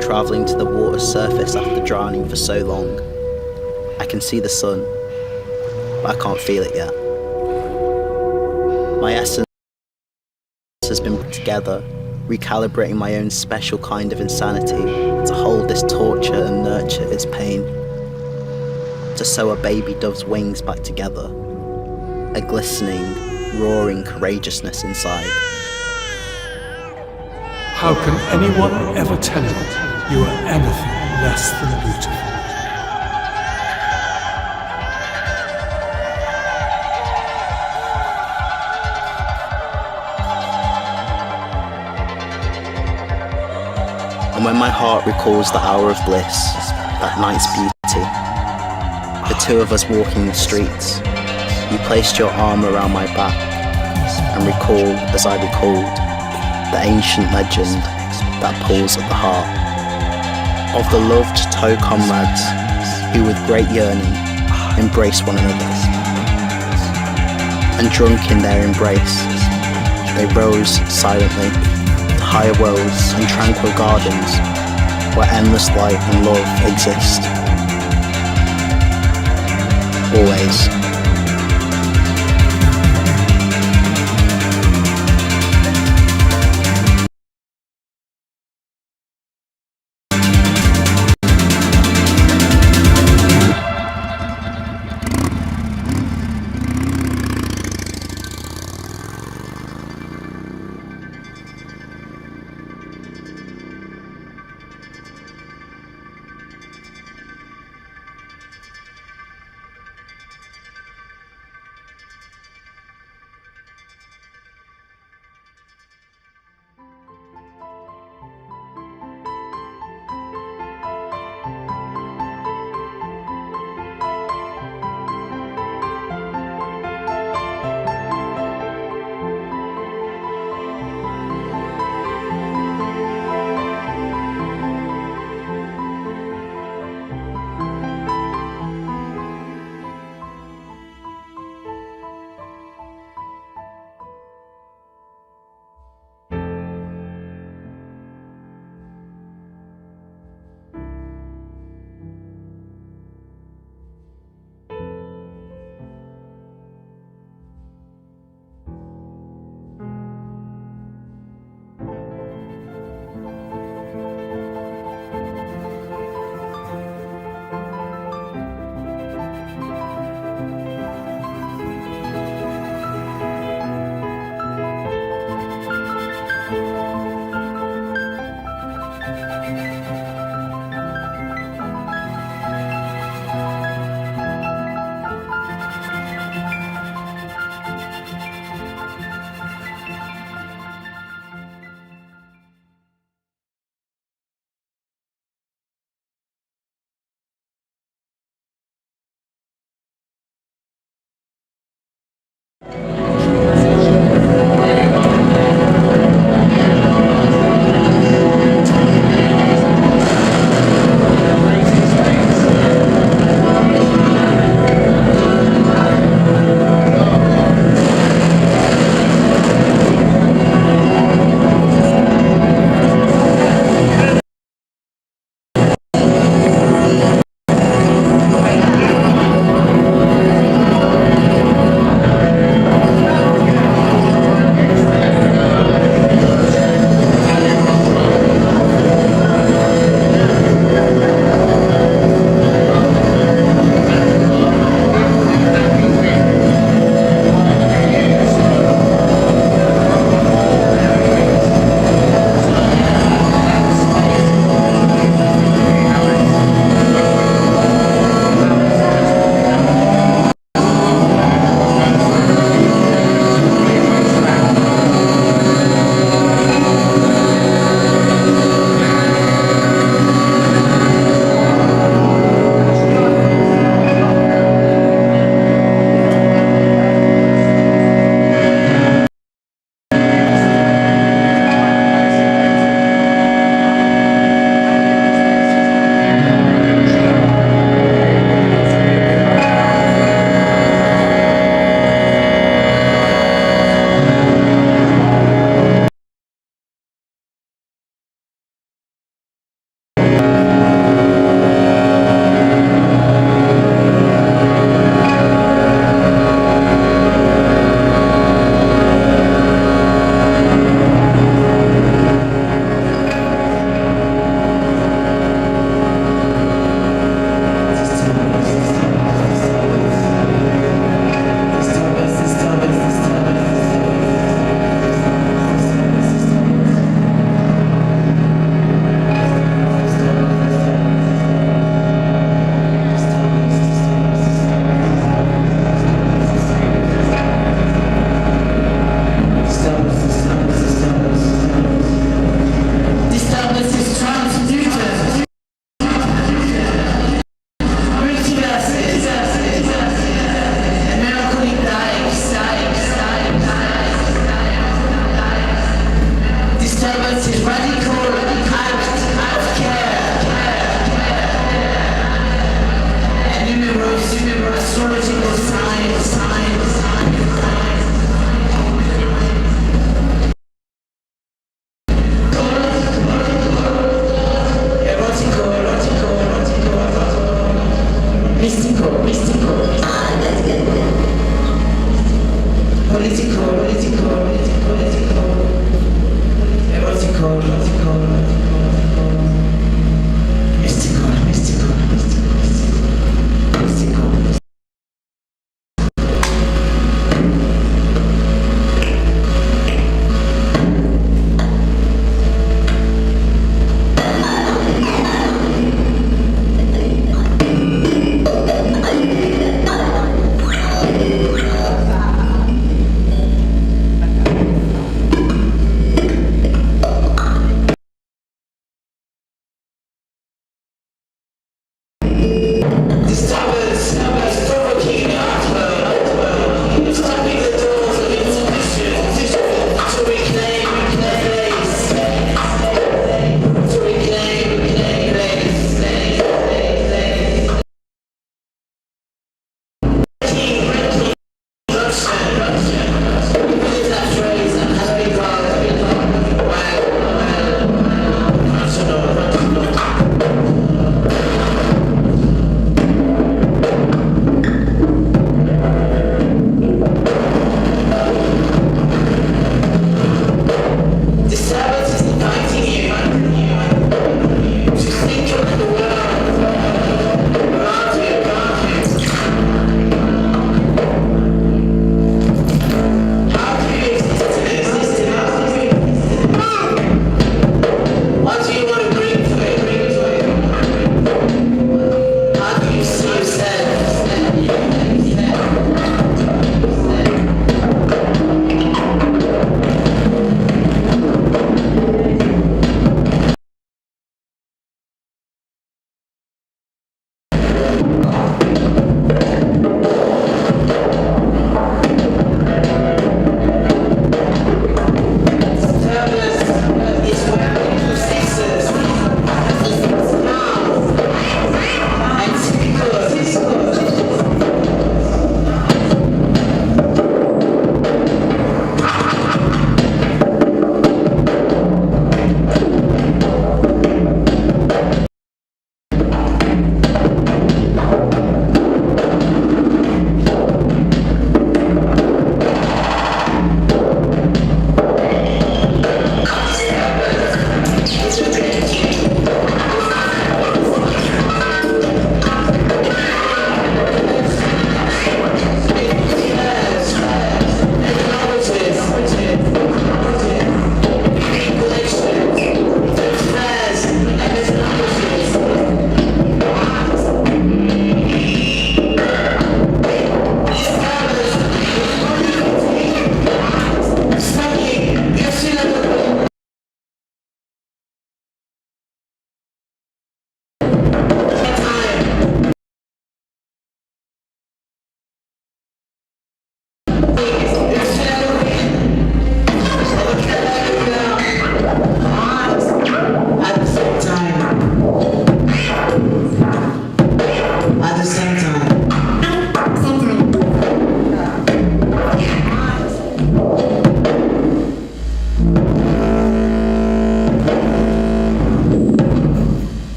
Travelling to the water's surface after drowning for so long. I can see the sun, but I can't feel it yet. My essence has been put together, recalibrating my own special kind of insanity to hold this torture and nurture its pain. To sew a baby dove's wings back together, a glistening, roaring courageousness inside. How can anyone ever tell you are anything less than beautiful? And when my heart recalls the hour of bliss, that night's beauty, the two of us walking the streets, you placed your arm around my back and recalled, as I recalled, the ancient legend that pulls at the heart of the loved toe comrades who with great yearning embrace one another. And drunk in their embrace, they rose silently to higher worlds and tranquil gardens where endless light and love exist. Always.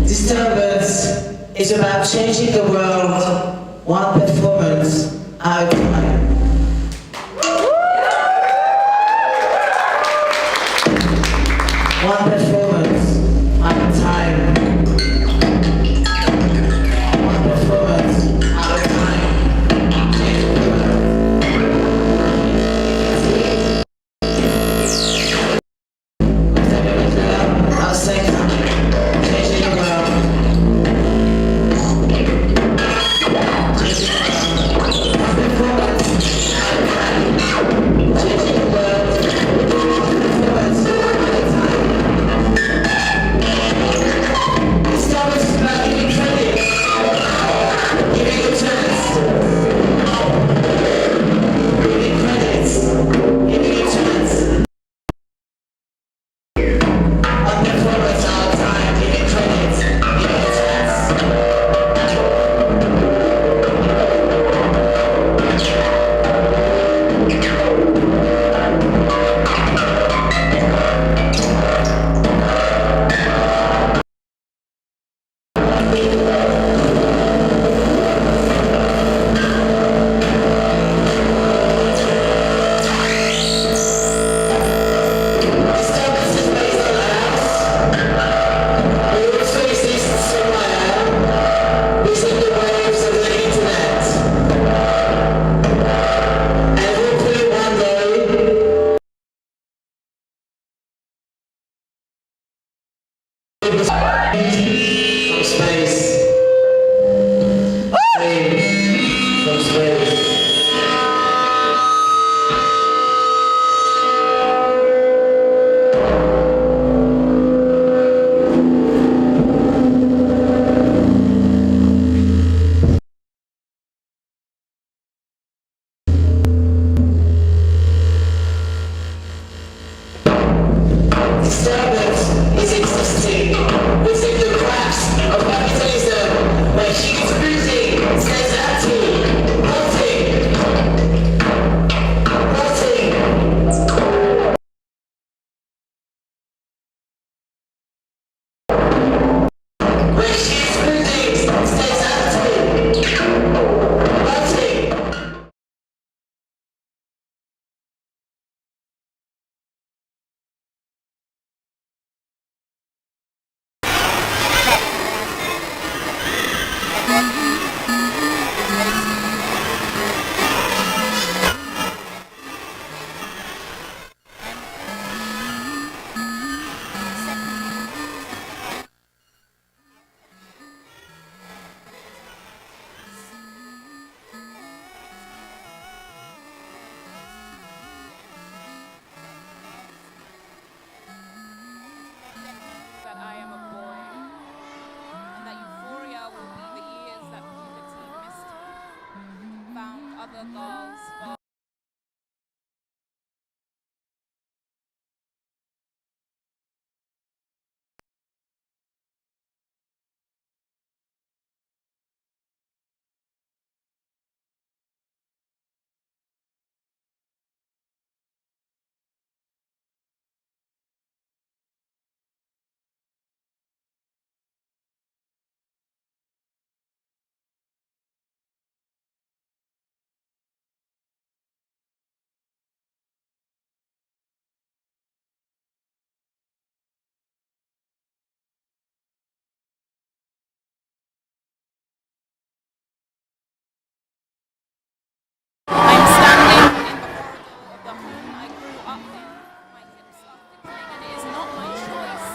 Disturbance is about changing the world one performance at a time. One performance at a time. One performance at a time. I'll say changing the world. Performance. I'm standing in the corridor of the home I grew up in. My hips are tickling and it is not my choice.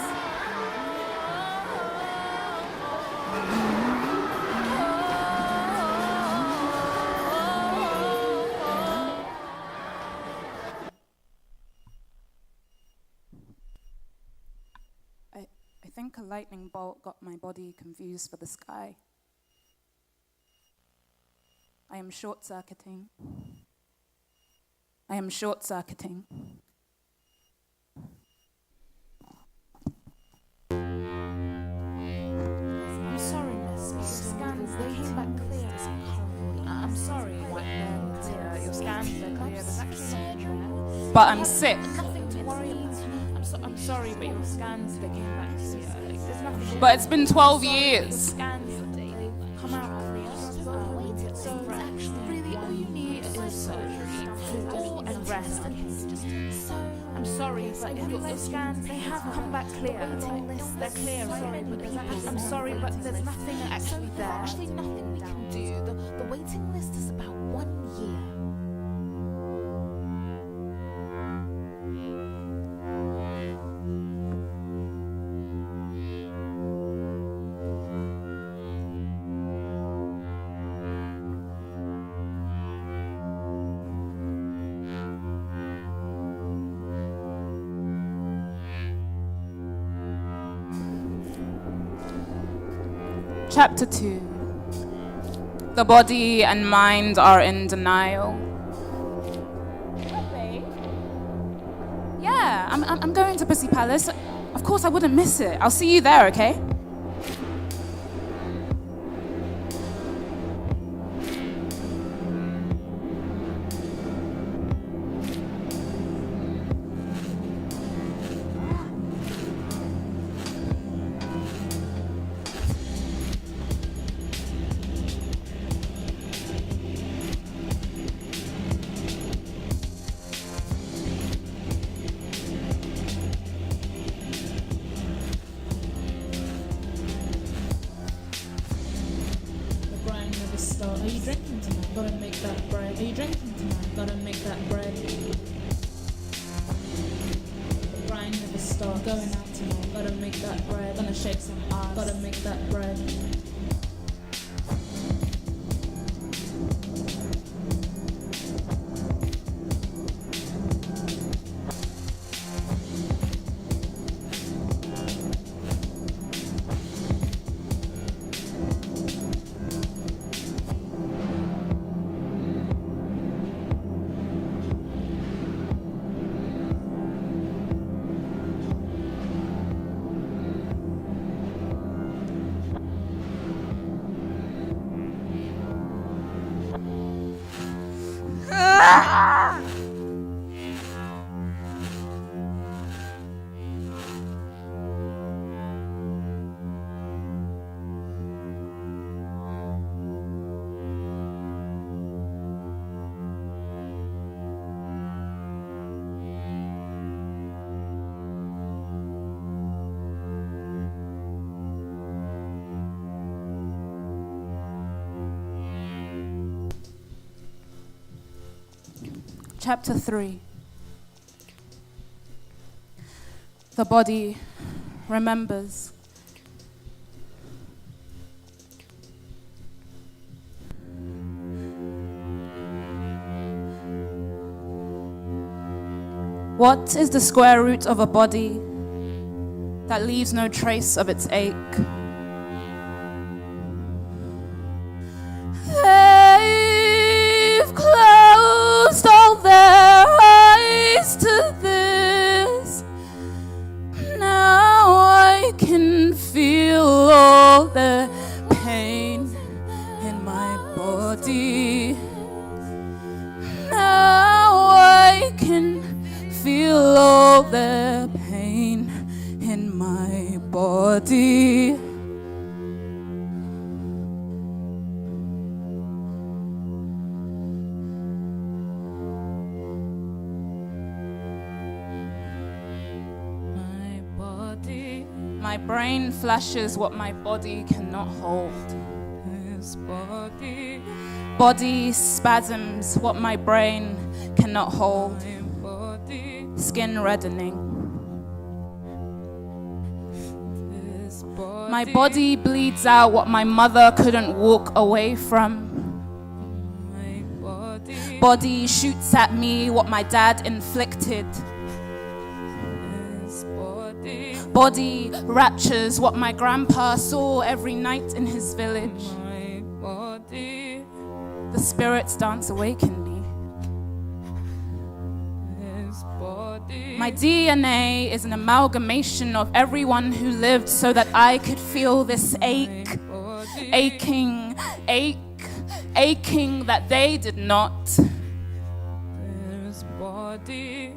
I think a lightning bolt got my body confused for the sky. I am short-circuiting. I am short-circuiting. I'm sorry, miss. Your scans, they came back clear. I'm sorry. Your scans are clear. There's actually nothing there. But I'm sick. Nothing to worry about. I'm sorry, but your scans, they came back clear. There's nothing. But it's been 12 years. Scans, they come out clear. So actually, really, all you need is surgery, food, and rest. I'm sorry, but your scans, they have come back clear. They're clear. I'm sorry, but there's nothing actually there. Actually, nothing we can do. The waiting list is about 1 year. Chapter 2. The body and mind are in denial. Yeah, I'm going to Pussy Palace. Of course I wouldn't miss it. I'll see you there, okay? Are you drinking tonight? Gotta make that bread. Are you drinking tonight? Gotta make that bread. The grind never stops. Going out tonight. Gotta make that bread. Gonna shake some ass. Gotta make that bread. Chapter 3. The body remembers. What is the square root of a body that leaves no trace of its ache? They've closed the pain in my body. My brain flashes what my body cannot hold. This body spasms what my brain cannot hold. Skin reddening. My body bleeds out what my mother couldn't walk away from. Body shoots at me what my dad inflicted. Body raptures what my grandpa saw every night in his village. The spirits dance awaken me. My DNA is an amalgamation of everyone who lived so that I could feel this ache, aching that they did not. This body.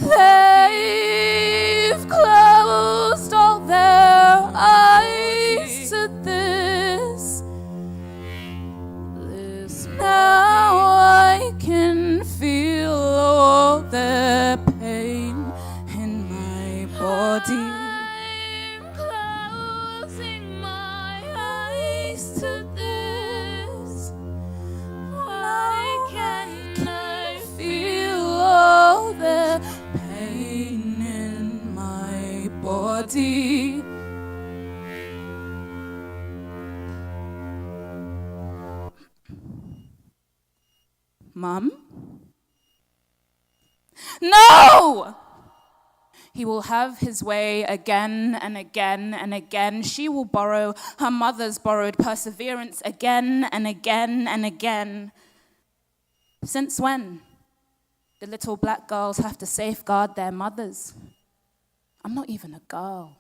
They've closed all their eyes to this. Now I can feel all the pain in my body. I'm closing my eyes to this. Why can't I feel all the pain in my body? Mom? No! He will have his way again and again and again. She will borrow her mother's borrowed perseverance again and again and again. Since when? The little black girls have to safeguard their mothers. I'm not even a girl.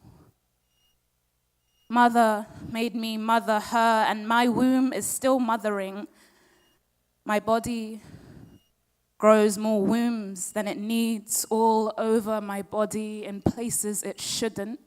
Mother made me mother her, and my womb is still mothering. My body grows more wombs than it needs all over my body in places it shouldn't.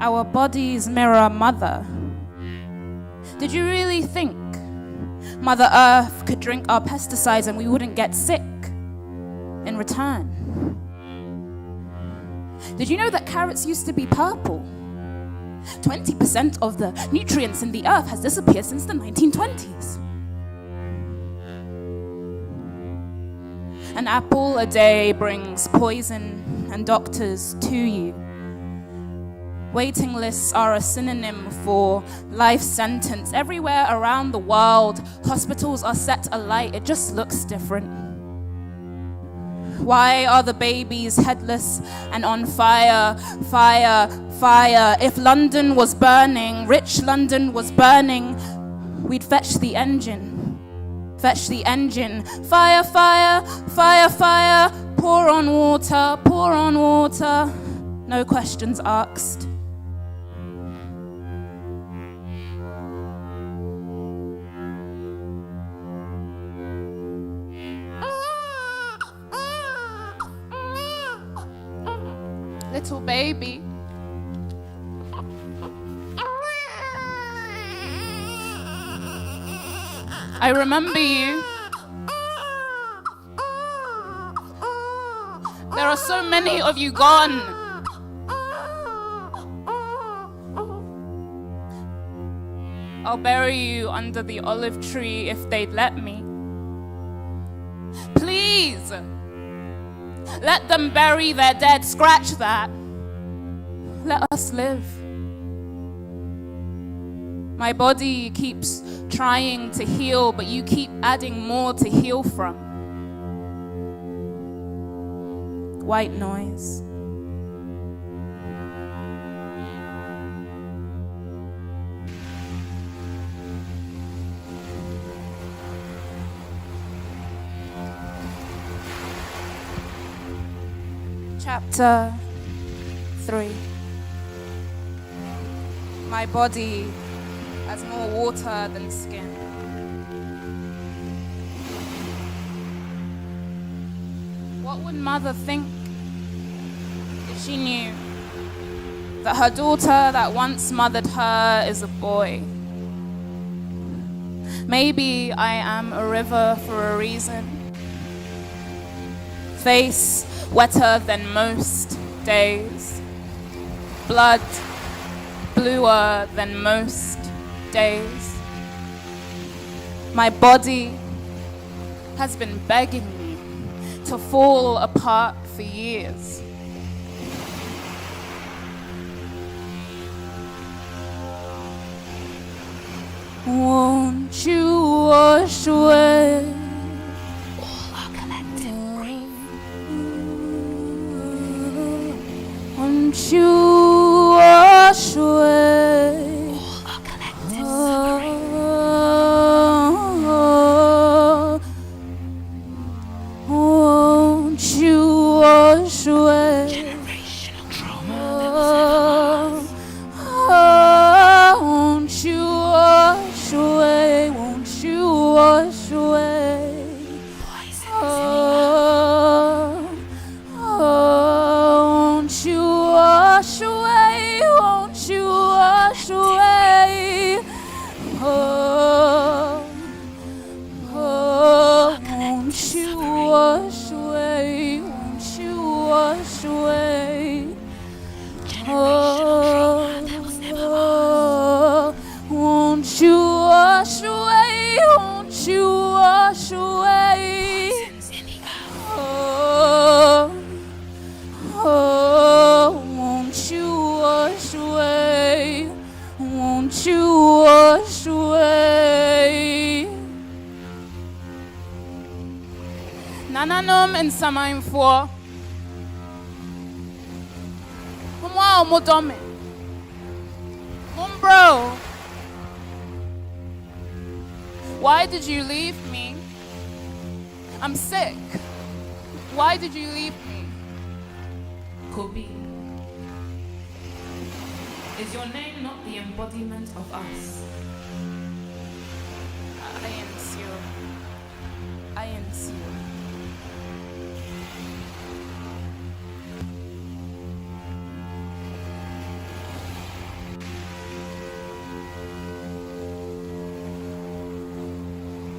Our bodies mirror Mother. Did you really think Mother Earth could drink our pesticides and we wouldn't get sick in return? Did you know that carrots used to be purple? 20% of the nutrients in the earth has disappeared since the 1920s. An apple a day brings poison and doctors to you. Waiting lists are a synonym for life sentence. Everywhere around the world, hospitals are set alight. It just looks different. Why are the babies headless and on fire? Fire, fire. If London was burning, rich London was burning, we'd fetch the engine. Fetch the engine. Fire, fire, fire, fire. Pour on water, pour on water. No questions asked. Little baby. I remember you. There are so many of you gone. I'll bury you under the olive tree if they'd let me. Please, let them bury their dead. Scratch that. Let us live. My body keeps trying to heal, but you keep adding more to heal from. White noise. Chapter 3. My body has more water than skin. What would mother think if she knew that her daughter that once mothered her is a boy? Maybe I am a river for a reason. Face wetter than most days. Blood bluer than most days. My body has been begging me to fall apart for years. Won't you wash away all our collective grief? Won't you wash away all our collective won't you wash away generational trauma won't you wash away? Won't you wash away? Won't you wash away? Won't you wash away? Won't you wash away? Won't you wash away? Won't you wash away? Won't you wash away? Won't you wash away? Won't you wash away? Nananom and Samain for Wow, Modome. Bro, why did you leave me? I'm sick. Why did you leave me? Kobe, is your name not the embodiment of us? I am Sio. I am Sio.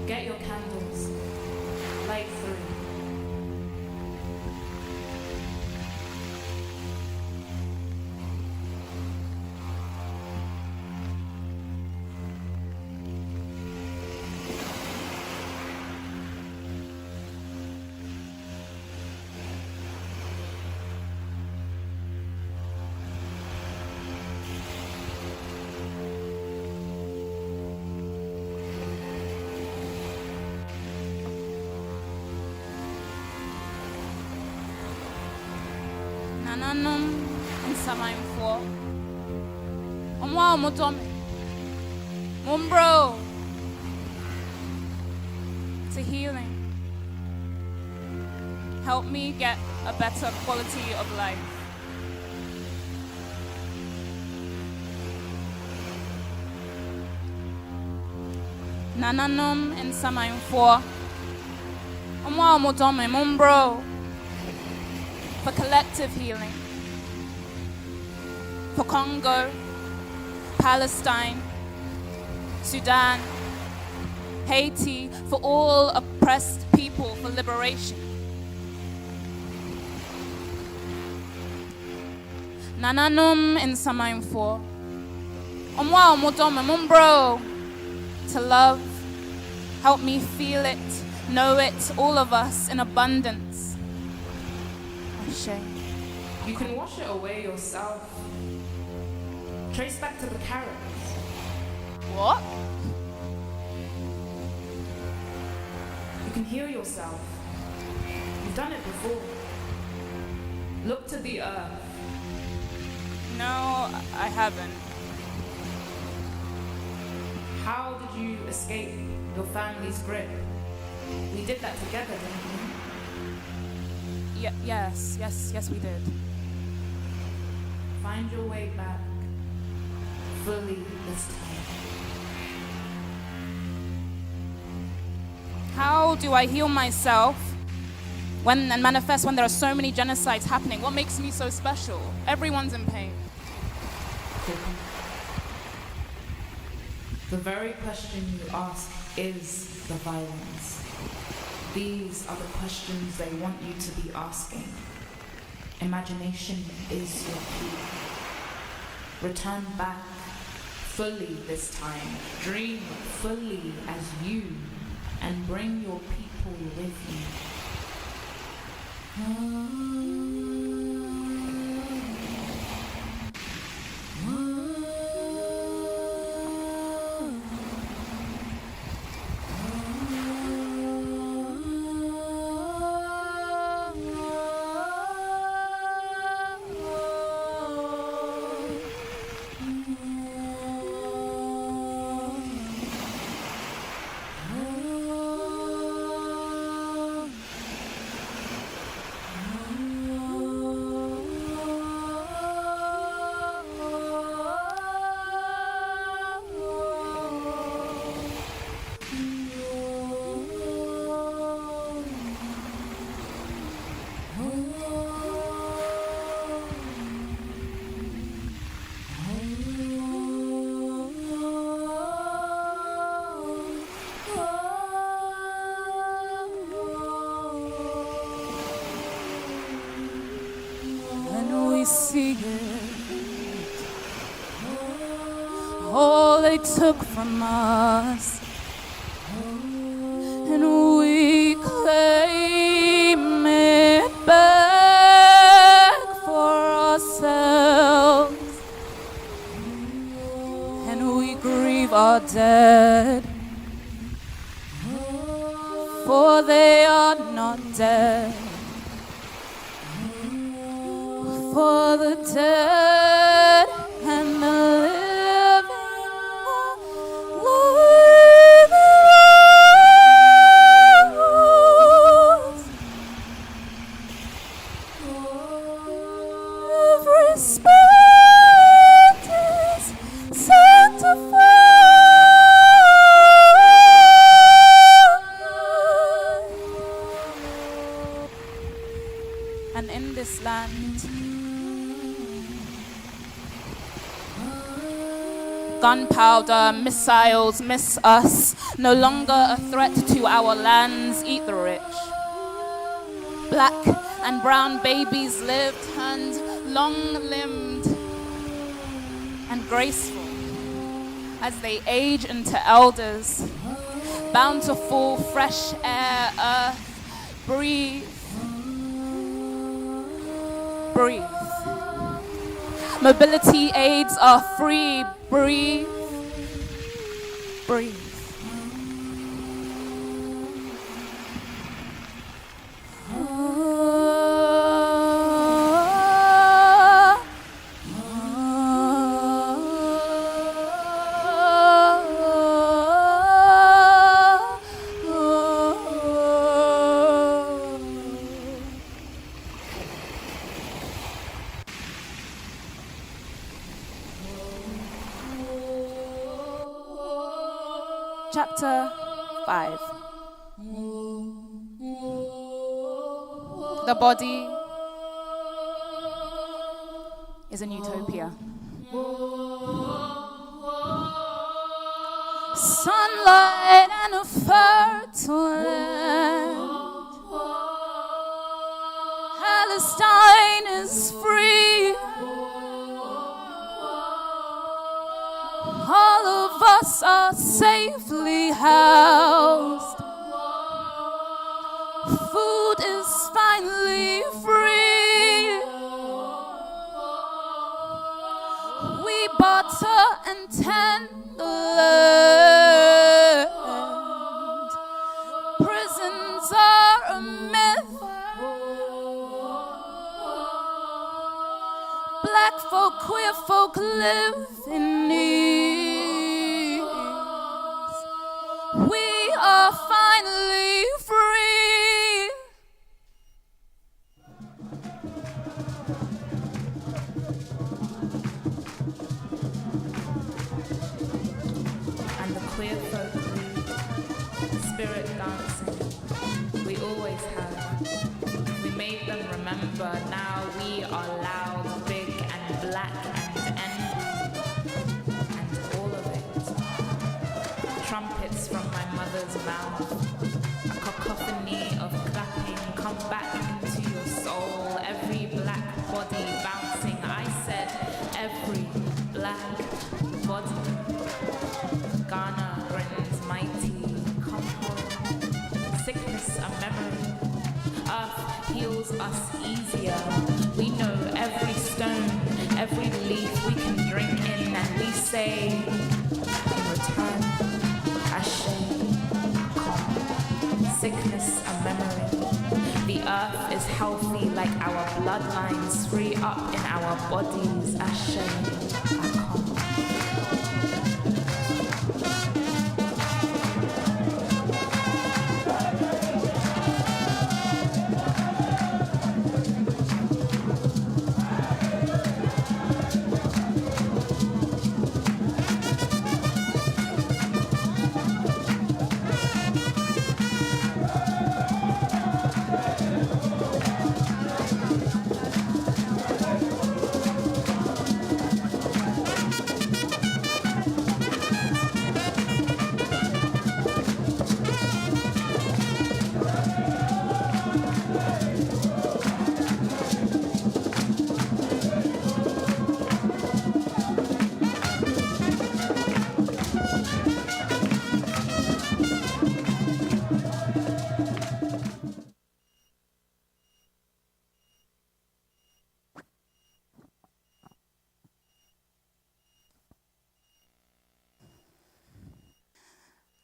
Get your candles, light through. Nananum in Samain 4. Omwa Motome. Mumbro. To healing. Help me get a better quality of life. Nananum in Samain 4. Omwa Motome Mumbro. For collective healing. For Congo, Palestine, Sudan, Haiti, for all oppressed people, for liberation. Nananum in Samain 4. Omwa Motome Mumbro. To love, help me feel it, know it, all of us in abundance. You can wash it away yourself. Trace back to the carrots. What? You can heal yourself. You've done it before. Look to the earth. No, I haven't. How did you escape your family's grip? We did that together, didn't we? Yes, we did. Find your way back fully this time. How do I heal myself and manifest when there are so many genocides happening? What makes me so special? Everyone's in pain. The very question you ask is the violence. These are the questions they want you to be asking. Imagination is your key. Return back fully this time. Dream fully as you and bring your people with you. See it. All they took from us, and we claim it back for ourselves, and we grieve our dead, for they are not dead. For the dead and the living are every spirit is sanctified. And in this land, gunpowder, missiles miss us, no longer a threat to our lands. Eat the rich. Black and brown babies live, turned long-limbed and graceful as they age into elders. Bountiful, fresh air, earth, breathe. Breathe. Mobility aids are free. Breathe. Breathe. Chapter 5. The body is an utopia. Sunlight and a fertile land. Palestine is free. All of us are safely housed. Food is finally free. We barter and tend the land. Prisons are a myth. Black folk, queer folk live in ease. We are finally free. And the queer folk lead spirit dancing. We always have. We made them remember. Now we are loud, big and black and envy. And all of it. Trumpets from my mother's mouth. A cacophony of clapping. Come back into your soul. Every black body bouncing. I said every black body. Ghana grins mighty, come home. Sickness a memory. Earth heals us easier. We know every stone, every leaf we can drink in, and we say, in return, Ashe, Akom. Sickness a memory. The earth is healthy like our bloodlines, free up in our bodies. Ashe, Akom.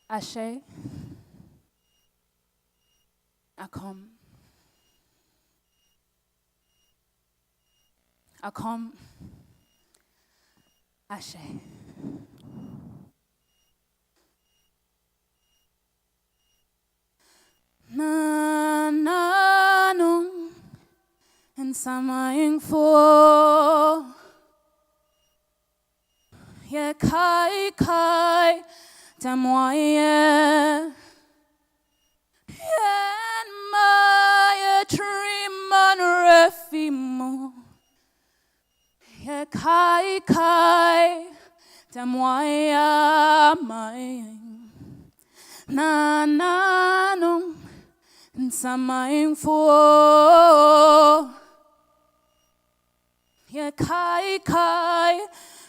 Ashe, Akom, Akom, Ashe. Na na nung and samaing for ye kai kai. Tamoye Yen Maya Triman Refimo Ye Kai Kai Tamoya Mai Na no and Samaing for Ye Kai Kai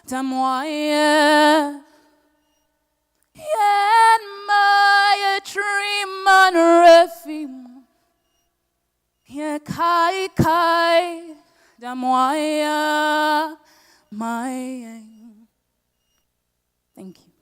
Tamoya Yen Maya Triman Refimo Ye Kai Kai Damoya Mai. Thank you.